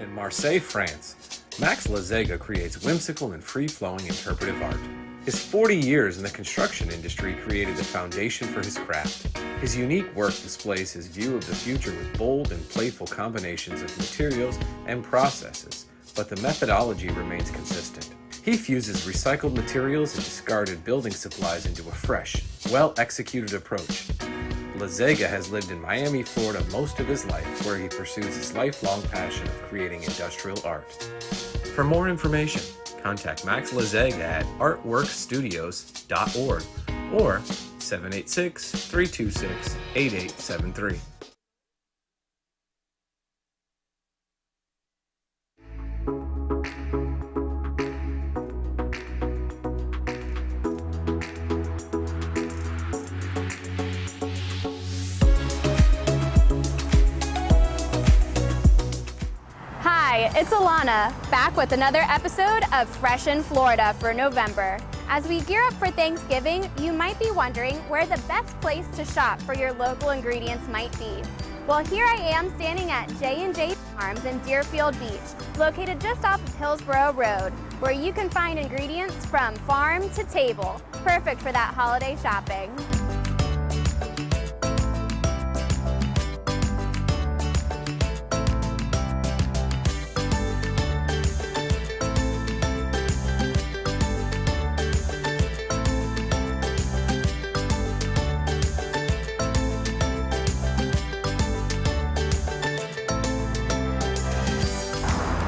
[SPEAKER 2] In Marseille, France, Max Lazega creates whimsical and free-flowing interpretive art. His 40 years in the construction industry created the foundation for his craft. His unique work displays his view of the future with bold and playful combinations of materials and processes, but the methodology remains consistent. He fuses recycled materials and discarded building supplies into a fresh, well-executed approach. Lazega has lived in Miami, Florida most of his life, where he pursues his lifelong passion of creating industrial art. For more information, contact Max Lazega at artworkstudios.org or 786-326-8873.
[SPEAKER 13] Hi, it's Alana, back with another episode of Fresh in Florida for November. As we gear up for Thanksgiving, you might be wondering where the best place to shop for your local ingredients might be. Well, here I am standing at J&J Farms in Deerfield Beach, located just off of Hillsborough Road, where you can find ingredients from farm to table, perfect for that holiday shopping.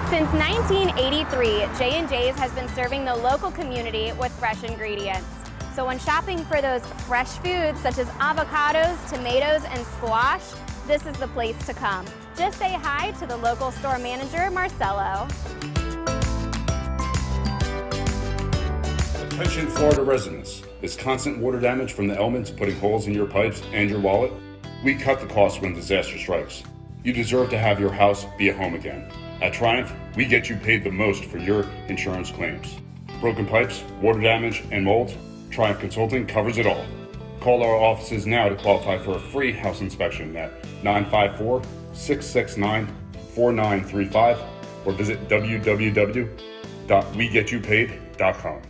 [SPEAKER 13] Since 1983, J&J's has been serving the local community with fresh ingredients. So when shopping for those fresh foods such as avocados, tomatoes, and squash, this is the place to come. Just say hi to the local store manager, Marcelo.
[SPEAKER 14] Attention Florida residents. Is constant water damage from the elements putting holes in your pipes and your wallet? We cut the cost when disaster strikes. You deserve to have your house be a home again. At Triumph, we get you paid the most for your insurance claims. Broken pipes, water damage, and mold? Triumph Consulting covers it all. Call our offices now to qualify for a free house inspection at 954-669-4935 or visit www.wegetYouPaid.com.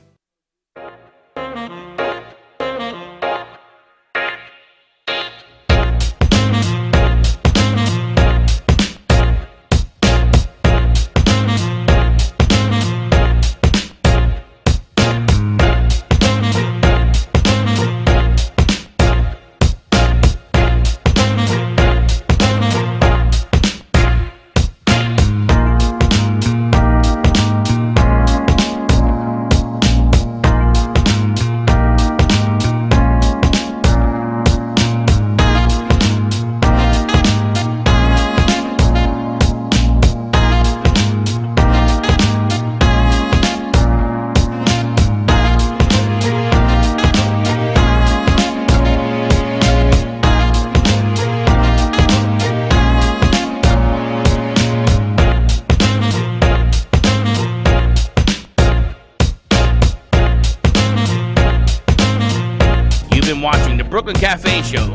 [SPEAKER 5] Watching the Brooklyn Cafe Show.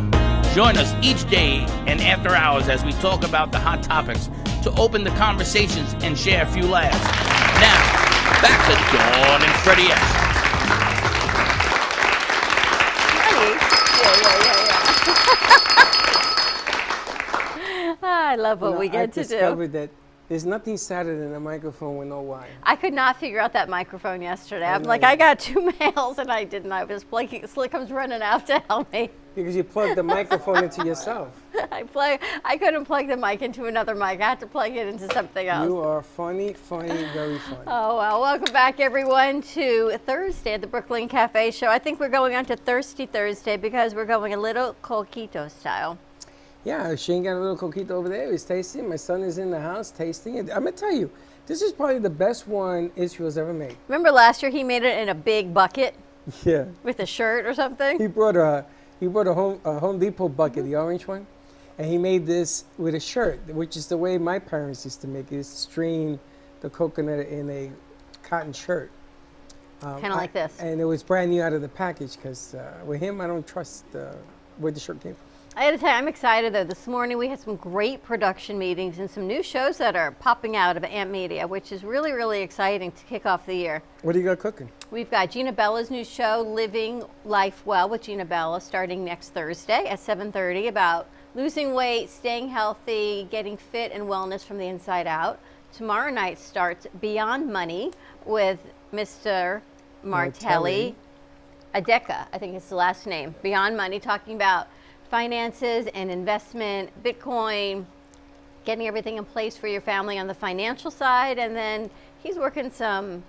[SPEAKER 5] Join us each day and after hours as we talk about the hot topics to open the conversations and share a few laughs. Now, back to Dawn and Freddie S.
[SPEAKER 6] I love what we get to do.
[SPEAKER 1] I discovered that There's nothing sadder than a microphone with no wire.
[SPEAKER 6] I could not figure out that microphone yesterday. I'm
[SPEAKER 1] know.
[SPEAKER 6] like, I got 2 mails and I didn't. I was blinking. Slick comes running out to help me.
[SPEAKER 1] Because you plugged the microphone into yourself.
[SPEAKER 6] I couldn't plug the mic into another mic. I had to plug it into something else.
[SPEAKER 1] You are funny, very funny.
[SPEAKER 6] Oh, well, welcome back, everyone, to Thursday at the Brooklyn Cafe Show. I think we're going on to Thirsty Thursday because we're going a little coquito style.
[SPEAKER 1] Yeah, Shane got a little coquito over there. He's tasting. My son is in the house tasting it. I'm going to tell you, this is probably the best one Israel's ever made.
[SPEAKER 6] Remember last year he made it in a big bucket?
[SPEAKER 1] Yeah.
[SPEAKER 6] With a shirt or something?
[SPEAKER 1] He brought a Home Depot bucket, the orange one, and he made this with a shirt, which is the way my parents used to make it, is strain the coconut in a cotton shirt.
[SPEAKER 6] Kind of like this.
[SPEAKER 1] And it was brand new out of the package because with him, I don't trust where the shirt came from.
[SPEAKER 6] I had to tell you, I'm excited though. This morning we had some great production meetings and some new shows that are popping out of Amp Media, which is really, really exciting to kick off the year.
[SPEAKER 1] What do you got cooking?
[SPEAKER 6] We've got Gina Bella's new show, Living Life Well with Gina Bella, starting next Thursday at 7:30, about losing weight, staying healthy, getting fit and wellness from the inside out. Tomorrow night starts Beyond Money with Mr. Martelli. Adeka, I think it's the last name. Beyond Money, talking about finances and investment, Bitcoin, getting everything in place for your family on the financial side. And then he's working some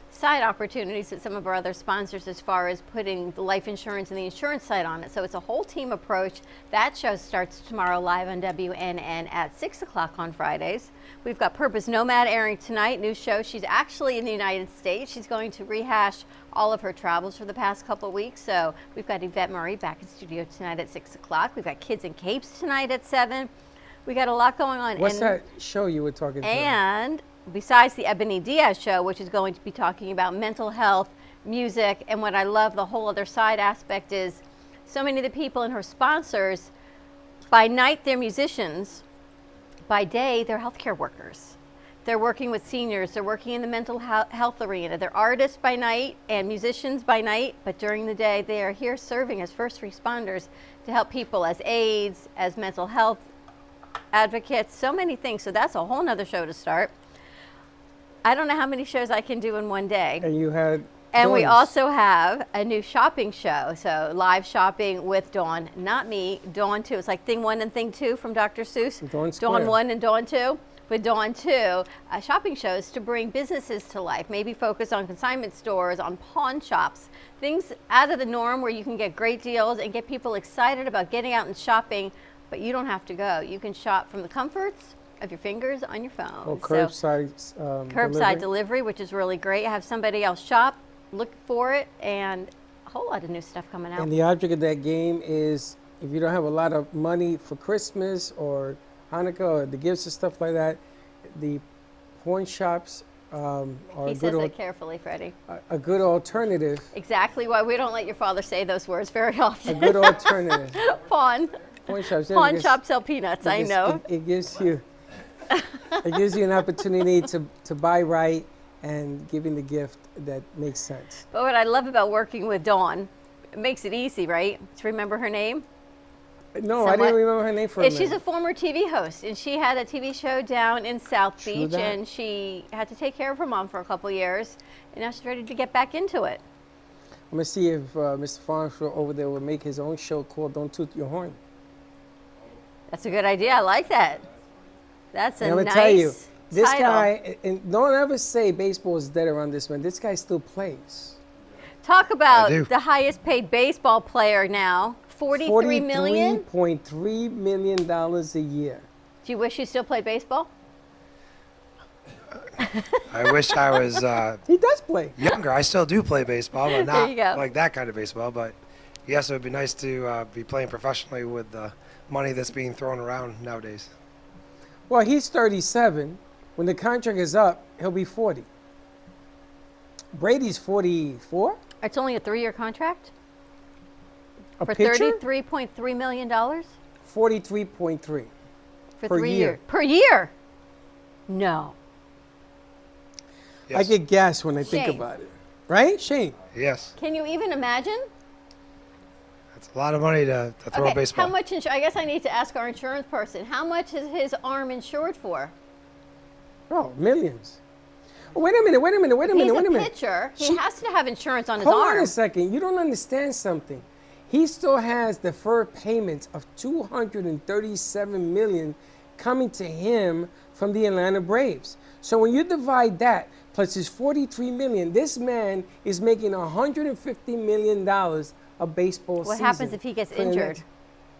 [SPEAKER 6] side opportunities with some of our other sponsors as far as putting the life insurance and the insurance side on it. So it's a whole team approach. That show starts tomorrow live on WNN at 6 o'clock on Fridays. We've got Purpose Nomad airing tonight, new show. She's actually in the United States. She's going to rehash all of her travels for the past couple of weeks. So we've got Yvette Murray back in studio tonight at 6 o'clock. We've got Kids in Capes tonight at 7. We got a lot going on.
[SPEAKER 1] What's that show you were talking about?
[SPEAKER 6] And besides the Ebony Diaz show, which is going to be talking about mental health, music, and what I love, the whole other side aspect is so many of the people and her sponsors, by night they're musicians, by day they're healthcare workers. They're working with seniors, they're working in the mental health arena. They're artists by night and musicians by night, but during the day they are here serving as first responders to help people as aides, as mental health advocates, so many things. So that's a whole nother show to start. I don't know how many shows I can do in one day.
[SPEAKER 1] And you had
[SPEAKER 6] And we
[SPEAKER 1] Dawn's.
[SPEAKER 6] also have a new shopping show. So live shopping with Dawn, not me, Dawn 2. It's like Thing 1 and Thing 2 from Dr. Seuss.
[SPEAKER 1] Dawn Square.
[SPEAKER 6] Dawn 1 and Dawn 2. With Dawn 2, shopping shows to bring businesses to life, maybe focus on consignment stores, on pawn shops, things out of the norm where you can get great deals and get people excited about getting out and shopping, but you don't have to go. You can shop from the comforts of your fingers on your phone.
[SPEAKER 1] Oh, curbside
[SPEAKER 6] Curbside delivery, which is really great. Have somebody else shop, look for it, and a whole lot of new stuff coming out.
[SPEAKER 1] And the object of that game is if you don't have a lot of money for Christmas or Hanukkah or the gifts and stuff like that, the pawn shops are
[SPEAKER 6] He
[SPEAKER 1] a
[SPEAKER 6] says
[SPEAKER 1] good,
[SPEAKER 6] that carefully, Freddie.
[SPEAKER 1] a good alternative.
[SPEAKER 6] Exactly why we don't let your father say those words very often.
[SPEAKER 1] A good alternative.
[SPEAKER 6] Pawn.
[SPEAKER 1] Pawn shops. yeah,
[SPEAKER 6] Pawn
[SPEAKER 1] because
[SPEAKER 6] shops sell peanuts, I
[SPEAKER 1] because
[SPEAKER 6] know.
[SPEAKER 1] It gives you an opportunity to buy right and giving the gift that makes sense.
[SPEAKER 6] But what I love about working with Dawn, it makes it easy, right? To remember her name.
[SPEAKER 1] No, I didn't remember her name for a minute.
[SPEAKER 6] She's a former TV host, and she had a TV show down in South
[SPEAKER 1] True
[SPEAKER 6] Beach,
[SPEAKER 1] that.
[SPEAKER 6] and she had to take care of her mom for a couple years, and now she's ready to get back into it.
[SPEAKER 1] I'm gonna see if Mr. Farnsworth over there will make his own show called "Don't Toot Your Horn."
[SPEAKER 6] That's a good idea. I like that. That's a
[SPEAKER 1] And I'm
[SPEAKER 6] nice
[SPEAKER 1] gonna tell you, this
[SPEAKER 6] title.
[SPEAKER 1] guy, and don't ever say baseball is dead around this man. This guy still plays.
[SPEAKER 6] Talk about
[SPEAKER 1] do.
[SPEAKER 6] the highest paid baseball player now, $43 million.
[SPEAKER 1] $43.3 million a year.
[SPEAKER 6] Do you wish you still played baseball?
[SPEAKER 8] I wish I was
[SPEAKER 1] He does play.
[SPEAKER 8] younger. I still do play baseball, but
[SPEAKER 6] There you go.
[SPEAKER 8] not like that kind of baseball. But yes, it would be nice to be playing professionally with the money that's being thrown around nowadays.
[SPEAKER 1] Well, he's 37. When the contract is up, he'll be 40. Brady's 44.
[SPEAKER 6] It's only a 3-year contract
[SPEAKER 1] A
[SPEAKER 6] for
[SPEAKER 1] pitcher?
[SPEAKER 6] $33.3 million for
[SPEAKER 1] 43.3 per
[SPEAKER 6] 3
[SPEAKER 1] year.
[SPEAKER 6] years. Per year? No.
[SPEAKER 1] I get gas when I think
[SPEAKER 6] Shane.
[SPEAKER 1] about it. Right, Shane?
[SPEAKER 8] Yes,
[SPEAKER 6] Can you even imagine?
[SPEAKER 8] it's a lot of money to throw a baseball.
[SPEAKER 6] How much? I guess I need to ask our insurance person. How much is his arm insured for?
[SPEAKER 1] Oh, millions. Oh, wait a minute.
[SPEAKER 6] He's a pitcher. He has to have insurance on his
[SPEAKER 1] Hold
[SPEAKER 6] arm.
[SPEAKER 1] on a second. You don't understand something. He still has deferred payments of $237 million coming to him from the Atlanta Braves. So when you divide that plus his $43 million, this man is making $150 million a baseball season.
[SPEAKER 6] What happens if he gets injured?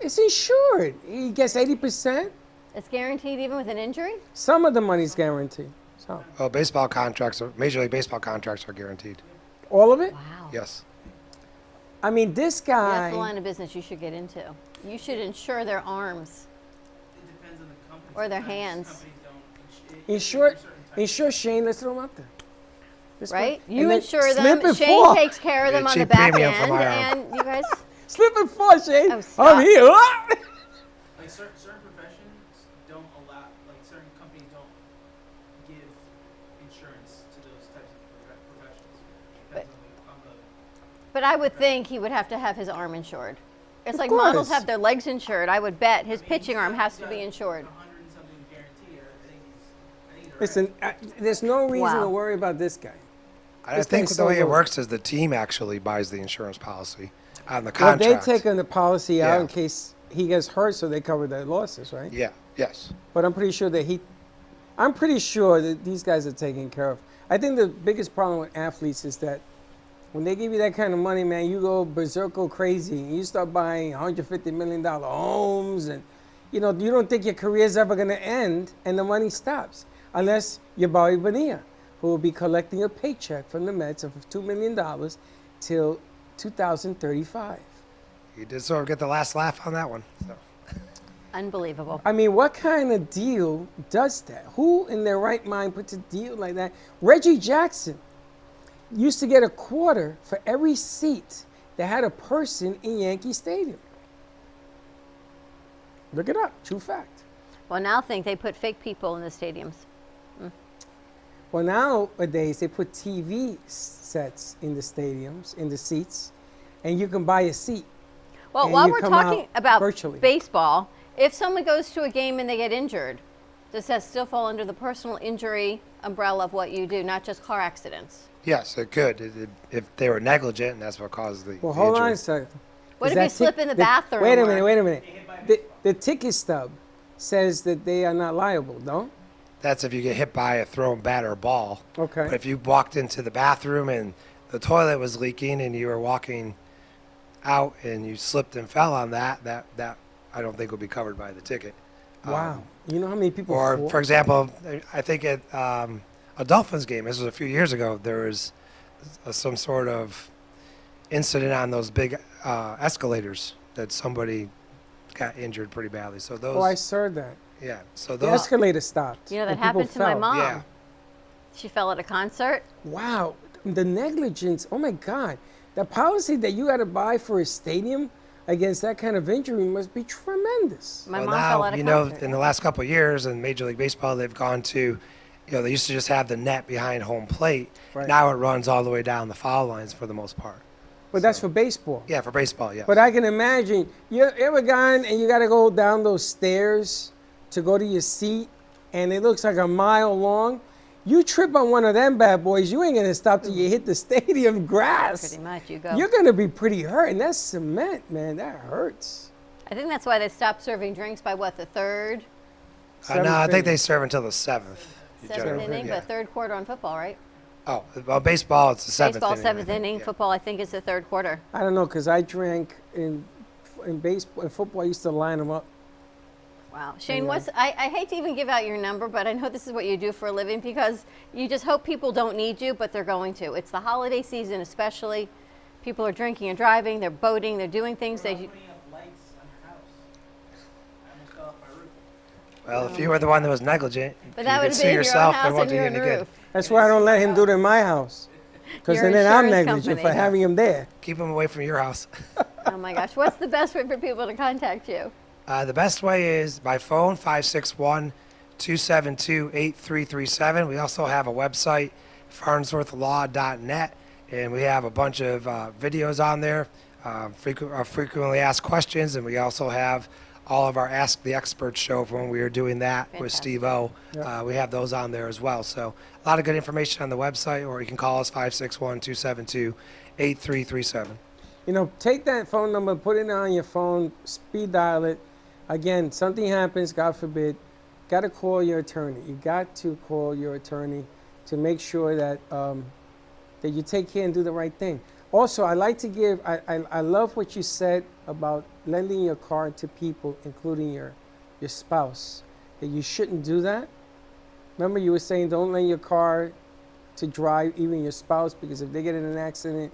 [SPEAKER 1] It's insured. He gets 80%.
[SPEAKER 6] It's guaranteed even with an injury?
[SPEAKER 1] Some of the money's guaranteed. So
[SPEAKER 8] Well, baseball contracts, Major League Baseball contracts are guaranteed.
[SPEAKER 1] all of it?
[SPEAKER 6] Wow.
[SPEAKER 8] Yes.
[SPEAKER 1] I mean, this guy.
[SPEAKER 6] That's the line of business you should get into. You should insure their arms.
[SPEAKER 15] It depends on the company.
[SPEAKER 6] Or their
[SPEAKER 15] Sometimes
[SPEAKER 6] hands.
[SPEAKER 15] companies don't.
[SPEAKER 1] Insure Shane. Let's throw him out there. This
[SPEAKER 6] Right?
[SPEAKER 1] one.
[SPEAKER 6] You
[SPEAKER 1] And then
[SPEAKER 6] insure
[SPEAKER 1] slip
[SPEAKER 6] them.
[SPEAKER 1] and
[SPEAKER 6] Shane
[SPEAKER 1] fall.
[SPEAKER 6] takes care of them
[SPEAKER 8] Yeah,
[SPEAKER 6] on the
[SPEAKER 8] cheap
[SPEAKER 6] back
[SPEAKER 8] premium for
[SPEAKER 6] end.
[SPEAKER 8] my arm.
[SPEAKER 6] And you guys.
[SPEAKER 1] Slip and fall, Shane.
[SPEAKER 6] Oh, stop.
[SPEAKER 1] I'm here.
[SPEAKER 15] Like certain professions don't allow, like certain companies don't give insurance to those types of professions. Depends on the
[SPEAKER 6] But I would think he would have to have his arm insured. It's
[SPEAKER 1] Of
[SPEAKER 6] like models
[SPEAKER 1] course.
[SPEAKER 6] have their legs insured. I would bet his pitching arm has to be insured.
[SPEAKER 15] 100 and something guarantee. I think he's
[SPEAKER 1] Listen, there's no reason
[SPEAKER 6] Wow.
[SPEAKER 1] to worry about this guy.
[SPEAKER 8] I
[SPEAKER 1] This
[SPEAKER 8] think
[SPEAKER 1] thing's
[SPEAKER 8] the
[SPEAKER 1] so
[SPEAKER 8] way it
[SPEAKER 1] low.
[SPEAKER 8] works is the team actually buys the insurance policy on the
[SPEAKER 1] Well, they
[SPEAKER 8] contract.
[SPEAKER 1] take on the policy out
[SPEAKER 8] Yeah.
[SPEAKER 1] in case he gets hurt, so they cover their losses, right?
[SPEAKER 8] Yeah. Yes.
[SPEAKER 1] But I'm pretty sure that these guys are taken care of. I think the biggest problem with athletes is that when they give you that kind of money, man, you go berserk crazy. You start buying $150 million homes, and you don't think your career's ever going to end, and the money stops. Unless you're Bobby Bonilla, who will be collecting a paycheck from the Mets of $2 million till 2035.
[SPEAKER 8] You did sort of get the last laugh on that one. So.
[SPEAKER 6] Unbelievable.
[SPEAKER 1] I mean, what kind of deal does that? Who in their right mind puts a deal like that? Reggie Jackson used to get a quarter for every seat that had a person in Yankee Stadium. Look it up. True fact.
[SPEAKER 6] Well, now think they put fake people in the stadiums.
[SPEAKER 1] Well, nowadays they put TV sets in the stadiums, in the seats, and you can buy a seat.
[SPEAKER 6] Well,
[SPEAKER 1] and
[SPEAKER 6] while
[SPEAKER 1] you
[SPEAKER 6] we're
[SPEAKER 1] come
[SPEAKER 6] talking
[SPEAKER 1] out
[SPEAKER 6] about
[SPEAKER 1] virtually.
[SPEAKER 6] baseball, if someone goes to a game and they get injured, does that still fall under the personal injury umbrella of what you do, not just car accidents?
[SPEAKER 8] Yes, it could. If they were negligent, and that's what caused the
[SPEAKER 1] Well, hold
[SPEAKER 8] injury.
[SPEAKER 1] on a second.
[SPEAKER 6] What
[SPEAKER 1] Is
[SPEAKER 6] if you
[SPEAKER 1] that
[SPEAKER 6] slip in the bathroom?
[SPEAKER 1] Wait a
[SPEAKER 6] or-
[SPEAKER 1] minute. The ticket stub says that they are not liable, no?
[SPEAKER 8] That's if you get hit by a thrown bat or a ball.
[SPEAKER 1] Okay.
[SPEAKER 8] But if you walked into the bathroom and the toilet was leaking and you were walking out and you slipped and fell on that I don't think would be covered by the ticket.
[SPEAKER 1] Wow. You know how many people
[SPEAKER 8] Or,
[SPEAKER 1] fall?
[SPEAKER 8] for example, I think at a Dolphins game, this was a few years ago, there was some sort of incident on those big escalators that somebody got injured pretty badly. So those.
[SPEAKER 1] Oh, I saw that.
[SPEAKER 8] Yeah. So
[SPEAKER 1] The
[SPEAKER 8] those.
[SPEAKER 1] escalator stopped.
[SPEAKER 6] You know, that
[SPEAKER 1] and people
[SPEAKER 6] happened to my
[SPEAKER 1] fell.
[SPEAKER 6] mom.
[SPEAKER 8] Yeah.
[SPEAKER 6] She fell at a concert.
[SPEAKER 1] Wow. The negligence. Oh, my God. The policy that you got to buy for a stadium against that kind of injury must be tremendous.
[SPEAKER 6] My
[SPEAKER 8] Well,
[SPEAKER 6] mom
[SPEAKER 8] now,
[SPEAKER 6] fell at a
[SPEAKER 8] you know,
[SPEAKER 6] concert.
[SPEAKER 8] in the last couple of years in Major League Baseball, they've gone to, they used to just have the net behind home plate.
[SPEAKER 1] Right.
[SPEAKER 8] Now it runs all the way down the foul lines for the most part.
[SPEAKER 1] But that's for baseball.
[SPEAKER 8] Yeah, for baseball, yeah.
[SPEAKER 1] But I can imagine, you ever gone and you got to go down those stairs to go to your seat, and it looks like a mile long? You trip on one of them bad boys, you ain't going to stop till you hit the stadium grass.
[SPEAKER 6] Pretty much, you go.
[SPEAKER 1] You're going to be pretty hurt, and that's cement, man. That hurts.
[SPEAKER 6] I think that's why they stopped serving drinks by what, the third,
[SPEAKER 8] No, I
[SPEAKER 1] Seventh
[SPEAKER 8] think they
[SPEAKER 1] inning.
[SPEAKER 8] serve until the seventh.
[SPEAKER 6] seventh inning,
[SPEAKER 8] Yeah.
[SPEAKER 6] but third quarter on football, right?
[SPEAKER 8] Oh, well, baseball, it's the seventh
[SPEAKER 6] Baseball,
[SPEAKER 8] inning.
[SPEAKER 6] seventh inning. Football, I think, is the third quarter.
[SPEAKER 1] I don't know, because I drank in baseball, in football, I used to line them up.
[SPEAKER 6] Wow. Shane,
[SPEAKER 1] Yeah.
[SPEAKER 6] I hate to even give out your number, but I know this is what you do for a living because you just hope people don't need you, but they're going to. It's the holiday season, especially. People are drinking and driving, they're boating, they're doing things
[SPEAKER 15] What
[SPEAKER 6] they.
[SPEAKER 15] about putting up lights on your house? I almost fell off my roof.
[SPEAKER 8] Well, if you were the one that was negligent,
[SPEAKER 6] But
[SPEAKER 8] you
[SPEAKER 6] that
[SPEAKER 8] could
[SPEAKER 6] would have
[SPEAKER 8] sue
[SPEAKER 6] been your own
[SPEAKER 8] yourself,
[SPEAKER 6] house
[SPEAKER 8] it won't
[SPEAKER 6] and
[SPEAKER 8] do
[SPEAKER 6] your
[SPEAKER 8] you
[SPEAKER 6] own
[SPEAKER 8] any good.
[SPEAKER 6] roof.
[SPEAKER 1] That's why I don't let him do it in my house. Because
[SPEAKER 6] Your
[SPEAKER 1] then I'm
[SPEAKER 6] insurance
[SPEAKER 1] negligent
[SPEAKER 6] company.
[SPEAKER 1] for having him there.
[SPEAKER 8] Keep them away from your house.
[SPEAKER 6] Oh my gosh. What's the best way for people to contact you?
[SPEAKER 8] The best way is by phone, 561-272-8337. We also have a website, farnsworthlaw.net, and we have a bunch of videos on there, frequently asked questions, and we also have all of our Ask the Experts show from when we were doing that with
[SPEAKER 6] Fantastic.
[SPEAKER 8] Steve-O.
[SPEAKER 1] Yep.
[SPEAKER 8] We have those on there as well. So a lot of good information on the website, or you can call us 561-272-8337.
[SPEAKER 1] You know, take that phone number, put it on your phone, speed dial it. Again, something happens, God forbid, got to call your attorney. You got to call your attorney to make sure that that you take care and do the right thing. Also, I like to give, I love what you said about lending your car to people, including your spouse, that you shouldn't do that. Remember you were saying don't lend your car to drive even your spouse, because if they get in an accident,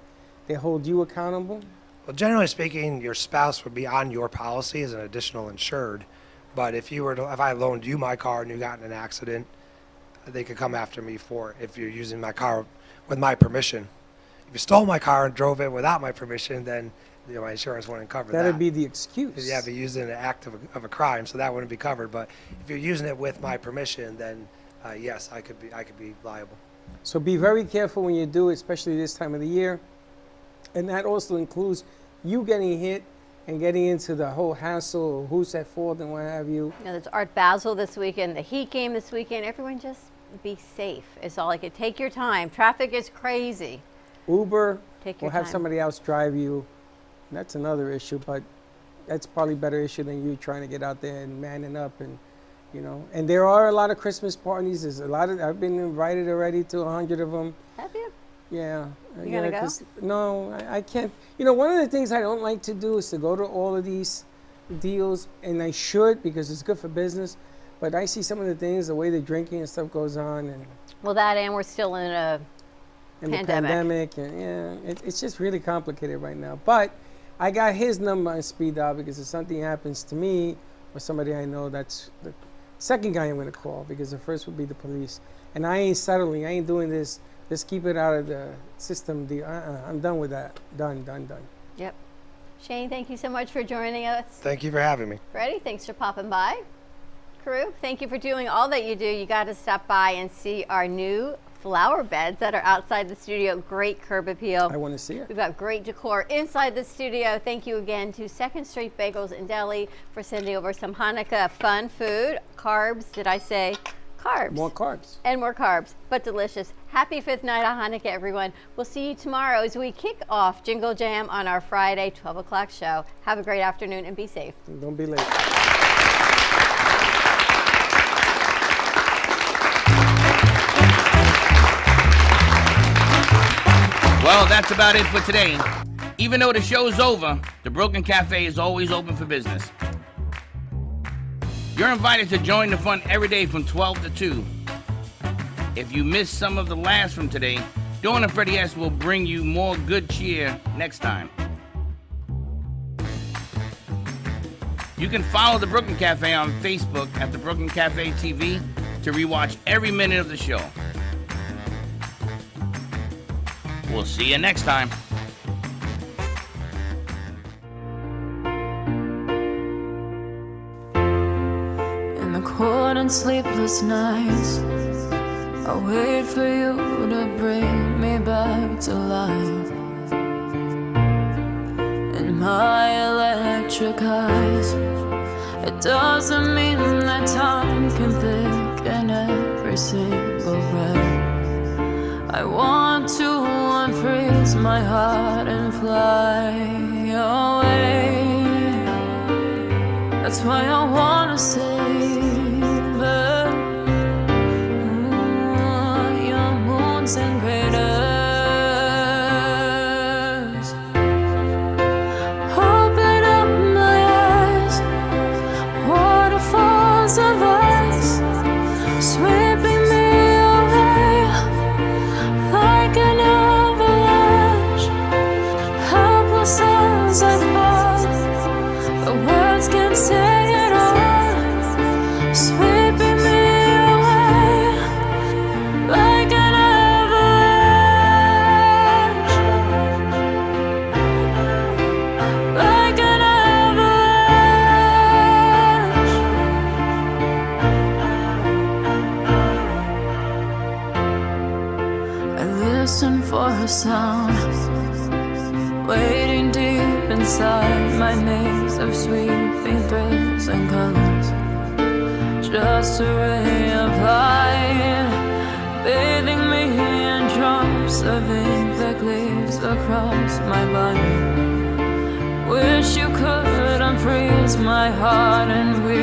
[SPEAKER 1] they hold you accountable.
[SPEAKER 8] Well, generally speaking, your spouse would be on your policy as an additional insured. But if I loaned you my car and you got in an accident, they could come after me for it if you're using my car with my permission. If you stole my car and drove it without my permission, then my insurance wouldn't cover that.
[SPEAKER 1] That'd be the excuse.
[SPEAKER 8] Yeah, be used in an act of a crime, so that wouldn't be covered. But if you're using it with my permission, then yes, I could be liable.
[SPEAKER 1] So be very careful when you do it, especially this time of the year. And that also includes you getting hit and getting into the whole hassle of who's at fault and what have you.
[SPEAKER 6] You know, there's Art Basel this weekend, the Heat game this weekend. Everyone just be safe is all I could. Take your time. Traffic is crazy.
[SPEAKER 1] Uber,
[SPEAKER 6] Take
[SPEAKER 1] or
[SPEAKER 6] your
[SPEAKER 1] have
[SPEAKER 6] time.
[SPEAKER 1] somebody else drive you. That's another issue, but that's probably a better issue than you trying to get out there and manning up. And, you know, and there are a lot of Christmas parties. There's a lot of, I've been invited already to 100 of them.
[SPEAKER 6] Have you?
[SPEAKER 1] Yeah.
[SPEAKER 6] You gonna go?
[SPEAKER 1] 'Cause no, I can't. You know, one of the things I don't like to do is to go to all of these deals, and I should because it's good for business. But I see some of the things, the way the drinking and stuff goes on, and
[SPEAKER 6] Well, that and we're still in a
[SPEAKER 1] the
[SPEAKER 6] pandemic.
[SPEAKER 1] pandemic, and yeah, it's just really complicated right now. But I got his number on speed dial because if something happens to me or somebody I know, that's the second guy I'm going to call, because the first would be the police. And I ain't settling. I ain't doing this. Just keep it out of the system. I'm done with that. Done.
[SPEAKER 6] Yep. Shane, thank you so much for joining us.
[SPEAKER 8] Thank you for having me.
[SPEAKER 6] Freddie, thanks for popping by. Crew, thank you for doing all that you do. You got to stop by and see our new flower beds that are outside the studio. Great curb appeal.
[SPEAKER 1] I want to see it.
[SPEAKER 6] We've got great decor inside the studio. Thank you again to Second Street Bagels in Delhi for sending over some Hanukkah fun food. Carbs, did I say? Carbs.
[SPEAKER 1] More carbs.
[SPEAKER 6] And more carbs, but delicious. Happy 5th night of Hanukkah, everyone. We'll see you tomorrow as we kick off Jingle Jam on our Friday 12 o'clock show. Have a great afternoon and be safe.
[SPEAKER 1] Don't be late.
[SPEAKER 5] Well, that's about it for today. Even though the show's over, the Broken Cafe is always open for business. You're invited to join the fun every day from 12 to 2. If you missed some of the laughs from today, Dawn and Freddie S. will bring you more good cheer next time. You can follow the Brooklyn Cafe on Facebook at the Brooklyn Cafe TV to rewatch every minute of the show. We'll see you next time.
[SPEAKER 16] In the cold and sleepless nights, I wait for you to bring me back to life. In my electric eyes, it doesn't mean that time can thicken every single breath. I want to unfreeze my heart and fly away. That's why I wanna save it. Your moons and craters. Open up my eyes, waterfalls of ice, sweeping me away like an avalanche. Helpless as I fall, the words can't say it all, sweeping me away like an avalanche, like an avalanche. I listen for a sound, waiting deep inside my maze of sweeping thrills and colors, just to reapply, bathing me in drops of ink that glaze across my body. Wish you could unfreeze my heart and we